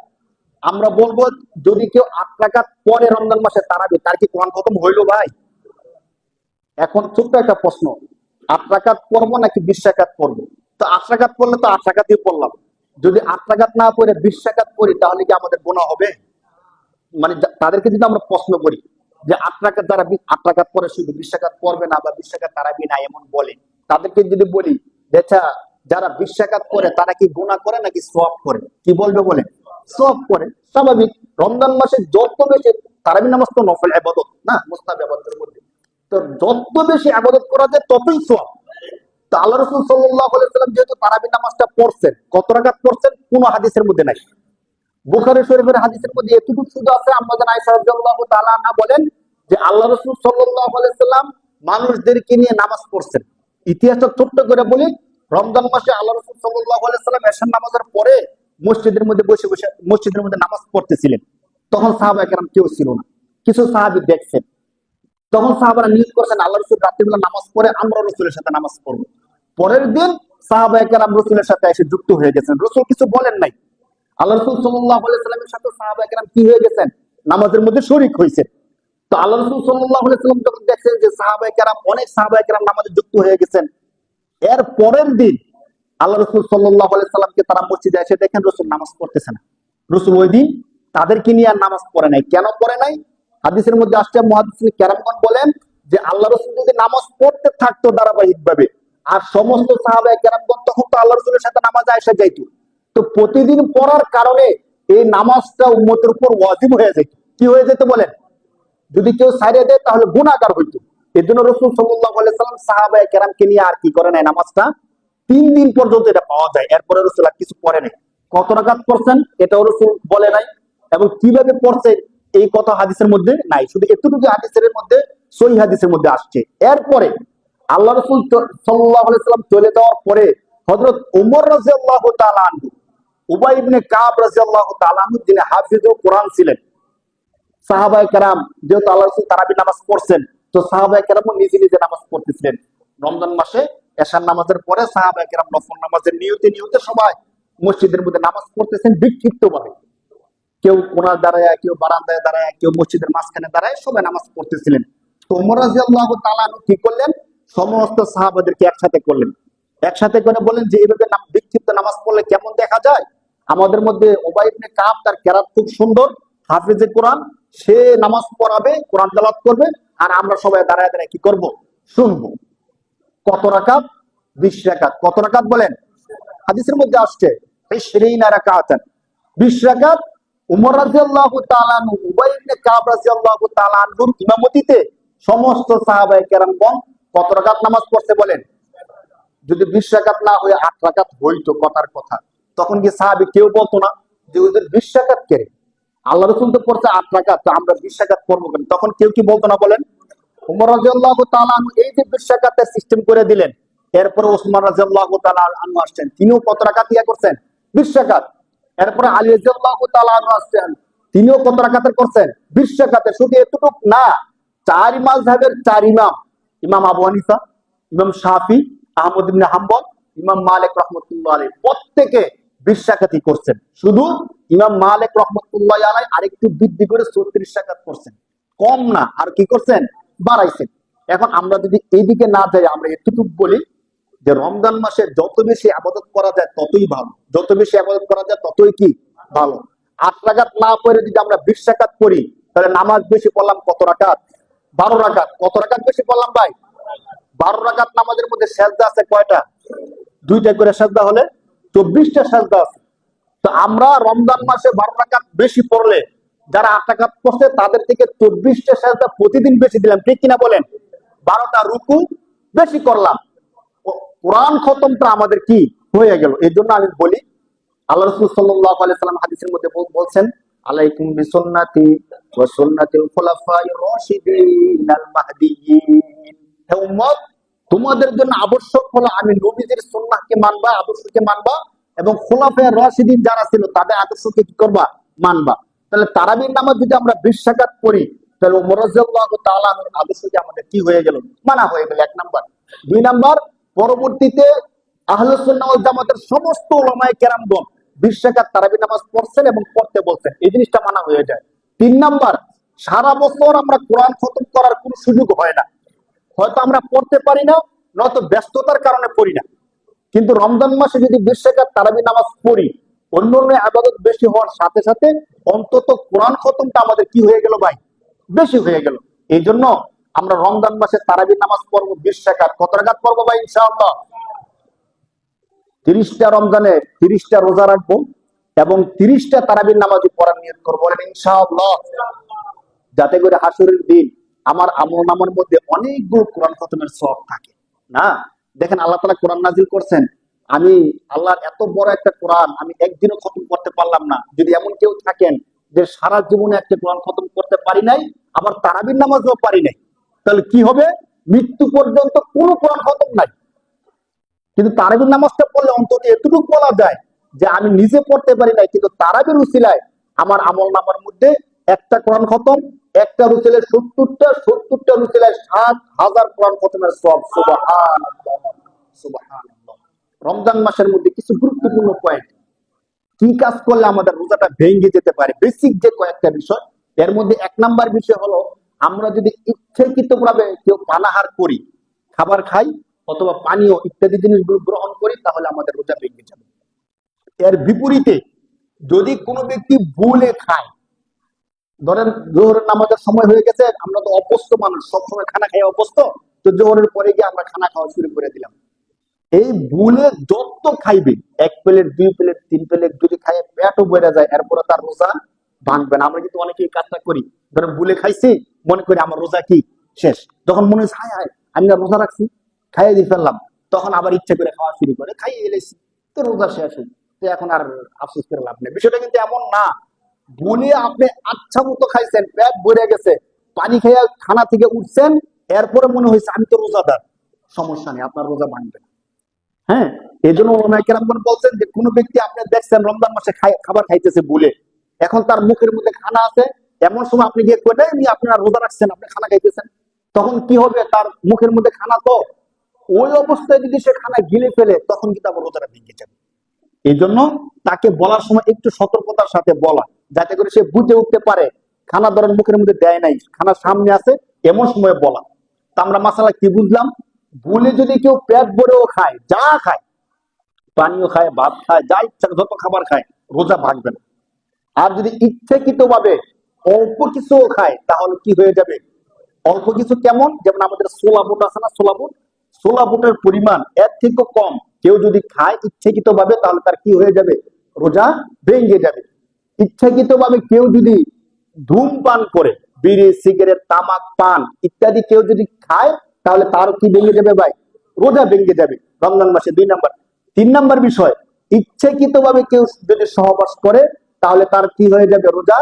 আমরা বলবো, যদি কেউ 8 রাকাত পরে রমজান মাসে তারাবি, তার কি কোরআন খতম হইলো ভাই? এখন ছোট্ট একটা প্রশ্ন, 8 রাকাত পড়বো নাকি 20 রাকাত পড়বো? তো 8 রাকাত পড়লে তো 8 রাকাতই পড়লাম। যদি 8 রাকাত না পড়ে 20 রাকাত পড়ি, তাহলে কি আমাদের গুনাহ হবে? মানে তাদেরকে যদি আমরা প্রশ্ন করি যে 8 রাকাত যারা 8 রাকাত পরে শুধু 20 রাকাত পড়বে না বা 20 রাকাত তারাবি না এমন বলে, তাদেরকে যদি বলি, আচ্ছা যারা 20 রাকাত করে তারা কি গুনাহ করে নাকি সওয়াব করে? কি বলবে বলে? সওয়াব করে। স্বাভাবিক, রমজান মাসে যত বেশি তারাবি নামাজ তো নফল ইবাদত না, মুস্তাহাব ইবাদতের মধ্যে, তো যত বেশি ইবাদত করা যায় ততই সওয়াব। তো আল্লাহ রাসূল সাল্লাল্লাহু আলাইহি ওয়াসাল্লাম যেহেতু তারাবি নামাজটা পড়ছেন, কত রাকাত পড়ছেন কোন হাদিসের মধ্যে নাই। বুখারী শরীফের হাদিসের মধ্যে এতটুকু শুধু আছে, আম্মাজান আয়েশা রাদিয়াল্লাহু তাআলা আনহা বলেন যে আল্লাহ রাসূল সাল্লাল্লাহু আলাইহি ওয়াসাল্লাম মানুষদেরকে নিয়ে নামাজ পড়ছেন। ইতিহাসটা ছোট্ট করে বলি, রমজান মাসে আল্লাহ রাসূল সাল্লাল্লাহু আলাইহি ওয়াসাল্লাম এশার নামাজের পরে মসজিদের মধ্যে বসে বসে মসজিদের মধ্যে নামাজ পড়তেছিলেন। তখন সাহাবায়ে কেরাম কেউ ছিল না, কিছু সাহাবী দেখছেন। তখন সাহাবারা নিয়ত করছেন আল্লাহ রাসূল রাত্রিবেলা নামাজ পড়ে আমরা রাসূলের সাথে নামাজ পড়ব। পরের দিন সাহাবায়ে কেরাম রাসূলের সাথে এসে যুক্ত হয়ে গেছেন, রাসূল কিছু বলেন নাই। আল্লাহ রাসূল সাল্লাল্লাহু আলাইহি ওয়াসাল্লামের সাথে সাহাবায়ে কেরাম কি হয়ে গেছেন? নামাজের মধ্যে শরীক হয়েছে। তো আল্লাহ রাসূল সাল্লাল্লাহু আলাইহি ওয়াসাল্লাম যখন দেখছেন যে সাহাবায়ে কেরাম, অনেক সাহাবায়ে কেরাম নামাজে যুক্ত হয়ে গেছেন, এর পরের দিন আল্লাহ রাসূল সাল্লাল্লাহু আলাইহি ওয়াসাল্লামকে তারা মসজিদে এসে দেখেন রাসূল নামাজ পড়তেছে না। রাসূল ওই দিন তাদেরকে নিয়ে আর নামাজ পড়ে নাই। কেন পড়ে নাই? হাদিসের মধ্যে আসছে, মুহাদ্দিসিন কেরামগণ বলেন যে আল্লাহ রাসূল যদি নামাজ পড়তে থাকতো ধারাবাহিকভাবে, আর সমস্ত সাহাবায়ে কেরামগণ তখন তো আল্লাহ রাসূলের সাথে নামাজে এসে যাইতো, তো প্রতিদিন পড়ার কারণে এই নামাজটা উম্মতের উপর ওয়াজিব হয়ে যেত। কি হয়ে যেত বলেন? যদি কেউ ছাড়িয়ে দেয় তাহলে গুনাহগার হইতো। এই জন্য রাসূল সাল্লাল্লাহু আলাইহি ওয়াসাল্লাম সাহাবায়ে কেরামকে নিয়ে আর কি করে নাই, নামাজটা 3 দিন পর্যন্ত এটা পাওয়া যায়। এরপরে রাসূল আর কিছু পড়ে নাই। কত রাকাত পড়ছেন এটাও রাসূল বলে নাই, এবং কিভাবে পড়ছে এই কথা হাদিসের মধ্যে নাই। শুধু এতটুকু হাদিসের মধ্যে, সহিহ হাদিসের মধ্যে আসছে। এরপরে আল্লাহ রাসূল সাল্লাল্লাহু আলাইহি ওয়াসাল্লাম চলে যাওয়ার পরে হযরত ওমর রাদিয়াল্লাহু তাআলা আনহু, উবাই ইবনে কাব রাদিয়াল্লাহু তাআলা আনহু, যিনি হাফিজুল কোরআন ছিলেন, সাহাবায়ে কেরাম যেহেতু আল্লাহ রাসূল তারাবি নামাজ পড়ছেন, তো সাহাবায়ে কেরামও নিজে নিজে নামাজ পড়তেছিলেন। রমজান মাসে এশার নামাজের পরে সাহাবায়ে কেরাম নফল নামাজের নিয়তে নিয়তে সবাই মসজিদের মধ্যে নামাজ পড়তেছেন বিক্ষিপ্তভাবে। কেউ কোণার দাঁড়ায়, কেউ বারান্দায় দাঁড়ায়, কেউ মসজিদের মাঝখানে দাঁড়ায়, সবাই নামাজ পড়তেছিলেন। তো ওমর রাদিয়াল্লাহু তাআলা আনহু কি করলেন? সমস্ত সাহাবাদেরকে একসাথে করলেন, একসাথে করে বলেন যে এইভাবে বিক্ষিপ্ত নামাজ পড়লে কেমন দেখা যায়? আমাদের মধ্যে উবাই ইবনে কাব, তার কেরাত খুব সুন্দর, হাফেজে কোরআন, সে নামাজ পড়াবে, কোরআন তেলাওয়াত করবে, আর আমরা সবাই দাঁড়ায় দাঁড়ায় কি করব? শুনবো। কত রাকাত? 20 রাকাত। কত রাকাত বলেন? হাদিসের মধ্যে আসছে 20 রাকাতান, 20 রাকাত। উমর রাদিয়াল্লাহু তাআলা আনহু, উবাই ইবনে কাব রাদিয়াল্লাহু তাআলা আনহুর ইমামতিতে সমস্ত সাহাবায়ে কেরামগণ কত রাকাত নামাজ পড়তে বলেন? যদি 20 রাকাত না হয়ে 8 রাকাত হইতো কথার কথা, তখন কি সাহাবী কেউ বলতো না যে ওদের 20 রাকাত কে? আল্লাহ রাসূল তো পড়ছে 8 রাকাত, তো আমরা 20 রাকাত পড়বো কেন? তখন কেউ কি বলতো না বলেন? ওমর রাদিয়াল্লাহু তাআলা আনহু এই যে 20 রাকাতের সিস্টেম করে দিলেন, এরপরে ওসমান রাদিয়াল্লাহু তাআলা আনহু আসছেন, তিনিও কত রাকাত ইয়া করছেন? 20 রাকাত। এরপরে আলী রাদিয়াল্লাহু তাআলা আনহু আসছেন, তিনিও কত রাকাতের করছেন? 20 রাকাতের। শুধু এতটুক না, 4 মাযহাবের 4 ইমাম, ইমাম আবু হানিফা, ইমাম শাফি, আহমদ ইবনে হাম্বল, ইমাম মালিক রাহমাতুল্লাহ আলাইহি, প্রত্যেকে 20 রাকাতই করছেন। শুধু ইমাম মালিক রাহমাতুল্লাহ আলাইহি আরেকটু বৃদ্ধি করে 34 রাকাত করছেন, কম না, আর কি করছেন? বাড়াইছেন। এখন আমরা যদি এইদিকে না যাই, আমরা এতটুকু বলি যে রমজান মাসে যত বেশি ইবাদত করা যায় ততই ভালো, যত বেশি ইবাদত করা যায় ততই কি ভালো। 8 রাকাত না পড়ে যদি আমরা 20 রাকাত পড়ি, তাহলে নামাজ বেশি পড়লাম কত রাকাত? 12 রাকাত। কত রাকাত বেশি পড়লাম ভাই? 12 রাকাত। নামাজের মধ্যে সেজদা আছে কয়টা? 2টা করে সেজদা হলে 24টা সেজদা আছে। তো আমরা রমজান মাসে 12 রাকাত বেশি পড়লে, যারা 8 রাকাত পড়ছে তাদের থেকে 24টা সেজদা প্রতিদিন বেশি দিলাম, ঠিক কিনা বলেন? 12টা রুকু বেশি করলাম, কোরআন খতমটা আমাদের কি হয়ে গেল। এই জন্য আমি বলি, আল্লাহ রাসূল সাল্লাল্লাহু আলাইহি ওয়াসাল্লাম হাদিসের মধ্যে বলছেন, আলাইকুম বিসুন্নতি ওয়া সুন্নাতিল খুলাফায়ে রাশিদিন আল মাহদিয়িন। হে উম্মত, তোমাদের জন্য আবশ্যক হলো আমি নবীদের সুন্নাহকে মানবা, আদর্শকে মানবা, এবং খুলাফায়ে রাশিদিন যারা ছিল তাদের আদর্শকে কি করবা? মানবা। তাহলে তারাবির নামাজ যদি আমরা 20 রাকাত পড়ি, তাহলে ওমর রাদিয়াল্লাহু তাআলা আনহুর আদর্শকে আমাদের কি হয়ে গেল? মানা হয়ে গেল, 1 নাম্বার। 2 নাম্বার, পরবর্তীতে আহলুস সুন্নাহ ওয়াল জামাতের সমস্ত উলামায়ে কেরামগণ 20 রাকাত তারাবি নামাজ পড়ছেন এবং পড়তে বলছেন, এই জিনিসটা মানা হয়ে যায়। 3 নাম্বার, সারা বছর আমরা কোরআন খতম করার কোনো সুযোগ হয় না, হয়তো আমরা পড়তে পারি না, নয়তো ব্যস্ততার কারণে পড়ি না, কিন্তু রমজান মাসে যদি 20 রাকাত তারাবি নামাজ পড়ি, অন্যান্য ইবাদত বেশি হওয়ার সাথে সাথে অন্তত কোরআন খতমটা আমাদের কি হয়ে গেল ভাই? বেশি হয়ে গেল। এই জন্য আমরা রমজান মাসে তারাবি নামাজ পড়বো 20 রাকাত। কত রাকাত পড়বো ভাই ইনশাআল্লাহ? 30টা রমজানে 30টা রোজা রাখবো এবং 30টা তারাবির নামাজ পড়ার নিয়ত করবো, বলেন ইনশাআল্লাহ। যাতে করে হাসুরের দিন আমার আমল নামার মধ্যে অনেকগুলো কোরআন খতমের সওয়াব থাকে। না, দেখেন আল্লাহ তাআলা কোরআন নাজিল করছেন, আমি আল্লাহর এত বড় একটা কোরআন আমি একদিনও খতম করতে পারলাম না। যদি এমন কেউ থাকেন যে সারা জীবনে একটা কোরআন খতম করতে পারি নাই, আবার তারাবির নামাজও পারি নাই, তাহলে কি হবে? মৃত্যু পর্যন্ত কোনো কোরআন খতম নাই। কিন্তু তারাবির নামাজটা পড়লে অন্তত এতটুকু বলা যায় যে আমি নিজে পড়তে পারি নাই, কিন্তু তারাবির উসিলায় আমার আমল নামার মধ্যে একটা কোরআন খতম, একটা রুসিলের 70টা রুসিলায় 7,000 কোরআন খতমের সওয়াব। সুবহানাল্লাহ, সুবহানাল্লাহ। রমজান মাসের মধ্যে কিছু গুরুত্বপূর্ণ পয়েন্ট, কি কাজ করলে আমাদের রোজাটা ভেঙে যেতে পারে, বেসিক যে কয়েকটা বিষয়। এর মধ্যে 1 নাম্বার বিষয় হলো, আমরা যদি ইচ্ছাকৃতভাবে কেউ পানাহার করি, খাবার খাই অথবা পানীয় ইত্যাদি জিনিসগুলো গ্রহণ করি, তাহলে আমাদের রোজা ভেঙে যাবে। এর বিপরীতে যদি কোনো ব্যক্তি ভুলে খায়, ধরেন জোহরের নামাজের সময় হয়ে গেছে, আমরা তো অভ্যস্ত মানুষ, সবসময় খানা খাই অভ্যস্ত, তো জোহরের পরে গিয়ে আমরা খানা খাওয়া শুরু করে দিলাম। এই ভুলে যত খাইবে, 1 প্লেট 2 প্লেট 3 প্লেট যদি খায় পেটও বেড়ে যায়, এরপরে তার রোজা ভাঙবে না। আমরা কিন্তু অনেকেই কাজটা করি, ধরেন ভুলে খাইছি, মনে করি আমার রোজা কি শেষ, যখন মনে হয় হায় হায় আমি না রোজা রাখছি, খাইয়ে দিয়ে ফেললাম, তখন আবার ইচ্ছা করে খাওয়া শুরু করে, খাইয়ে এলেছি, তো রোজা শেষ হই, তো এখন আর আফসোস করে লাভ নেই। বিষয়টা কিন্তু এমন না, ভুলে আপনি আচ্ছা মতো খাইছেন, পেট ভরে গেছে, পানি খেয়ে খানা থেকে উঠছেন, এরপরে মনে হয়েছে আমি তো রোজাদার, সমস্যা নেই, আপনার রোজা ভাঙবে না। হ্যাঁ, এই জন্য ওলামায়ে কেরামগণ বলছেন যে কোন ব্যক্তি আপনি দেখছেন রমজান মাসে খাবার খাইতেছে ভুলে, এখন তার মুখের মধ্যে খানা আছে, এমন সময় আপনি গিয়ে কই নাই আপনারা রোজা রাখছেন, আপনি খানা খাইতেছেন, তখন কি হবে? তার মুখের মধ্যে খানা, তো ওই অবস্থায় যদি সে খানা গিলে ফেলে, তখন কিন্তু আবার রোজাটা ভেঙে যাবে। এই জন্য তাকে বলার সময় একটু সতর্কতার সাথে বলা, যাতে করে সে বুঝে উঠতে পারে খানা ধরেন মুখের মধ্যে দেয় নাই, খানা সামনে আছে, এমন সময় বলা। তা আমরা মাসালা কি বুঝলাম? ভুলে যদি কেউ পেট ভরেও খায়, যা খায়, পানীয় খায়, ভাত খায়, যা ইচ্ছা যত খাবার খায়, রোজা ভাঙবে না। আর যদি ইচ্ছাকৃত ভাবে অল্প কিছু খায়, তাহলে কি হয়ে যাবে? অল্প কিছু কেমন? যেমন আমাদের ছোলা বুট আছে না, ছোলা বুট, ছোলা বুটের পরিমাণ এর থেকে কম কেউ যদি খায় ইচ্ছাকৃত ভাবে, তাহলে তার কি হয়ে যাবে? রোজা ভেঙে যাবে। ইচ্ছাকৃত ভাবে কেউ যদি ধূমপান করে, বিড়ি সিগারেট তামাক পান ইত্যাদি কেউ যদি খায়, তাহলে তার কি ভেঙে যাবে ভাই? রোজা ভেঙে যাবে রমজান মাসে। 2 নাম্বার। 3 নাম্বার বিষয়, ইচ্ছাকৃত ভাবে কেউ যদি সহবাস করে, তাহলে তার কি হয়ে যাবে? রোজা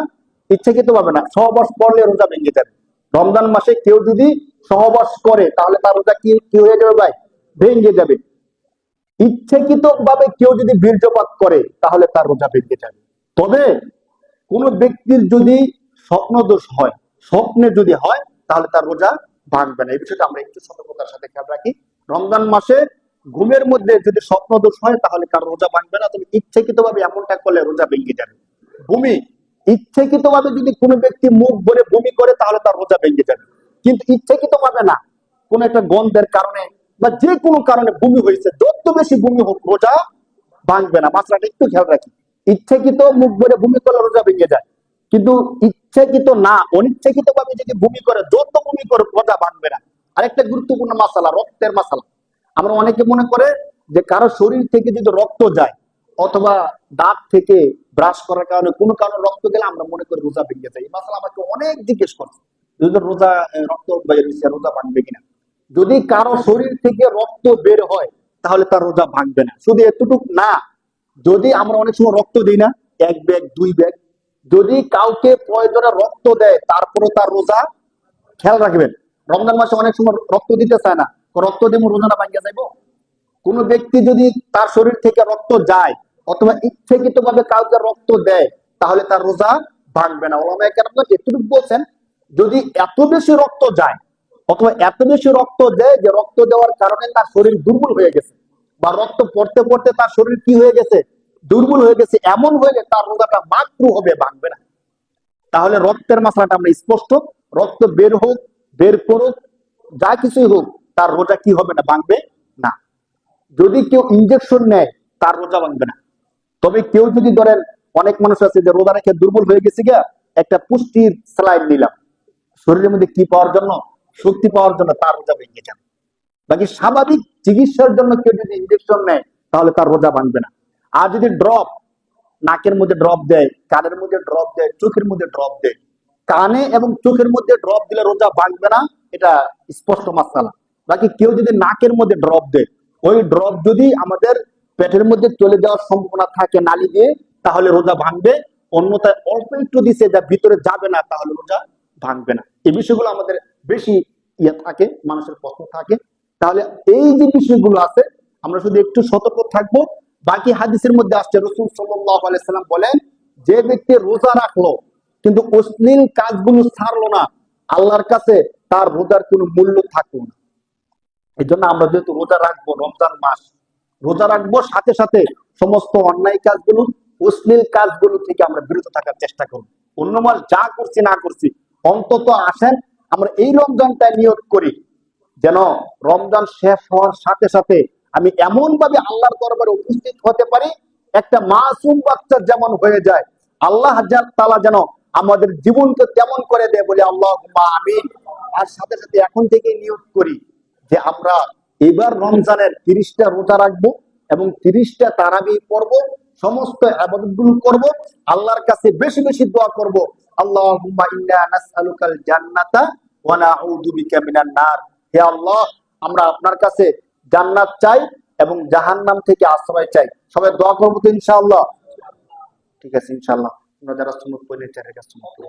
ইচ্ছাকৃত ভাবে না, সহবাস করলে রোজা ভেঙে যাবে। রমজান মাসে কেউ যদি সহবাস করে, তাহলে তার রোজা কি হয়ে যাবে ভাই? ভেঙে যাবে। ইচ্ছাকৃত ভাবে কেউ যদি বীর্যপাত করে, তাহলে তার রোজা ভেঙে যাবে। তবে কোন ব্যক্তির যদি স্বপ্ন দোষ হয়, স্বপ্নে যদি হয়, তাহলে তার রোজা ভাঙবে না। এই বিষয়টা আমরা একটু সতর্কতার সাথে খেয়াল রাখি। রমজান মাসে ঘুমের মধ্যে যদি স্বপ্ন দোষ হয়, তাহলে তার রোজা ভাঙবে না। তবে ইচ্ছাকৃত ভাবে এমনটা করলে রোজা ভেঙে যাবে। ভূমি, ইচ্ছাকৃত ভাবে যদি কোনো ব্যক্তি মুখ ভরে বমি করে, তাহলে তার রোজা ভেঙে যাবে। কিন্তু ইচ্ছাকৃত ভাবে না, কোন একটা গন্ধের কারণে বা যে কোনো কারণে বমি হয়েছে, যত বেশি বমি হোক, রোজা ভাঙবে না। মাত্রাটা একটু খেয়াল রাখি। ইচ্ছাকৃত মুখ ভরে বমি করলে রোজা ভেঙে যায়, কিন্তু ইচ্ছাকৃত না, অনিচ্ছাকৃত ভাবে যদি বমি করে, যত বমি করে, রোজা ভাঙবে না। আরেকটা গুরুত্বপূর্ণ মাসালা, রক্তের মাসালা। আমরা অনেকে মনে করে যে কারো শরীর থেকে যদি রক্ত যায়, অথবা দাঁত থেকে ব্রাশ করার কারণে কোনো কারণে রক্ত গেলে আমরা মনে করি রোজা ভেঙে যায়। এই মাসালা আমাকে অনেক জিজ্ঞেস করছে, যদি রোজা রক্ত বের হয়েছে, রোজা ভাঙবে কিনা। যদি কারো শরীর থেকে রক্ত বের হয়, তাহলে তার রোজা ভাঙবে না। শুধু এতটুক না, যদি আমরা অনেক সময় রক্ত দিই না, 1 ব্যাগ 2 ব্যাগ, যদি কাউকে প্রয়োজনে রক্ত দেয়, তারপরে তার রোজা, খেয়াল রাখবেন, রমজান মাসে অনেক সময় রক্ত দিতে চায় না, রক্ত দেবো রোজাটা ভাঙিয়ে যাইব। কোন ব্যক্তি যদি তার শরীর থেকে রক্ত যায়, অথবা ইচ্ছাকৃত ভাবে কাউকে রক্ত দেয়, তাহলে তার রোজা ভাঙবে না। ওলামায়ে কেরাম এতটুকু বলছেন, যদি এত বেশি রক্ত যায়, অথবা এত বেশি রক্ত দেয় যে রক্ত দেওয়ার কারণে তার শরীর দুর্বল হয়ে গেছে, বা রক্ত পড়তে পড়তে তার শরীর কি হয়ে গেছে? দুর্বল হয়ে গেছে, এমন হয়ে গেছে তার রোজাটা মাকরুহ হবে, ভাঙবে না। তাহলে রক্তের মাসলাটা আমরা স্পষ্ট, রক্ত বের হোক, বের করুক, যা কিছুই হোক, তার রোজা কি হবে না? ভাঙবে না। যদি কেউ ইনজেকশন নেয়, তার রোজা ভাঙবে না। তবে কেউ যদি ধরেন, অনেক মানুষ আছে যে রোজা রেখে দুর্বল হয়ে গেছে গিয়া, একটা পুষ্টির স্যালাইন নিলাম শরীরের মধ্যে কি পাওয়ার জন্য? শক্তি পাওয়ার জন্য, তার রোজা ভেঙে যাবে। বাকি স্বাভাবিক চিকিৎসার জন্য কেউ যদি ইনজেকশন নেয়, তাহলে তার রোজা ভাঙবে না। আর যদি ড্রপ, নাকের মধ্যে ড্রপ দেয়, কানের মধ্যে ড্রপ দেয়, চোখের মধ্যে ড্রপ দেয়, কানে এবং চোখের মধ্যে ড্রপ দিলে রোজা ভাঙবে না, এটা স্পষ্ট মাসালা। বাকি কেউ যদি নাকের মধ্যে ড্রপ দেয়, ওই ড্রপ যদি আমাদের পেটের মধ্যে চলে যাওয়ার সম্ভাবনা থাকে নালি দিয়ে, তাহলে রোজা ভাঙবে। অন্যথায় অল্প একটু দিছে যা ভিতরে যাবে না, তাহলে রোজা ভাঙবে না। এই বিষয়গুলো আমাদের বেশি ইয়ে থাকে, মানুষের প্রশ্ন থাকে। তাহলে এই যে বিষয়গুলো আছে, আমরা শুধু একটু সতর্ক থাকবো। বাকি হাদিসের মধ্যে আসছে, রাসূল সাল্লাল্লাহু আলাইহি সাল্লাম বলেন, যে ব্যক্তি রোজা রাখলো কিন্তু অশ্লীল কাজগুলো ছাড়লো না, আল্লাহর কাছে তার রোজার কোনো মূল্য থাকলো না। এই জন্য আমরা যেহেতু রোজা রাখবো, রমজান মাস রোজা রাখবো, সাথে সাথে সমস্ত অন্যায় কাজগুলো, অশ্লীল কাজগুলো থেকে আমরা বিরত থাকার চেষ্টা করবো। অন্য মাস যা করছি না করছি, অন্তত আসেন আমরা এই রমজানটায় নিয়ত করি যেন রমজান শেষ হওয়ার সাথে সাথে আমি এমন ভাবে আল্লাহর দরবারে উপস্থিত হতে পারি, একটা মাসুম বাচ্চা যেমন হয়ে যায়, আল্লাহ তাআলা যেন আমাদের জীবনকে তেমন করে দেয়, বলে আল্লাহুম্মা আমিন। আর সাথে সাথে এখন থেকে নিয়ত করি যে আমরা এবার রমজানের 30টা রোজা রাখবো এবং 30টা তারাবিহ পড়ব, সমস্ত ইবাদতগুলো করব, আল্লাহর কাছে বেশি বেশি দোয়া করব, আল্লাহুম্মা ইন্না নাসআলুকাল জান্নাতা ওয়া নাউযু বিকা মিনান নার। হে আল্লাহ, আমরা আপনার কাছে জান্নাত চাই এবং জাহান্নাম থেকে আশ্রয় চাই। সবাই দোয়া করবো তো ইনশাআল্লাহ? ঠিক আছে, ইনশাআল্লাহ। আমরা যারা সুন্নাত পড়লে চারের কাছে সুন্নাত পড়ি।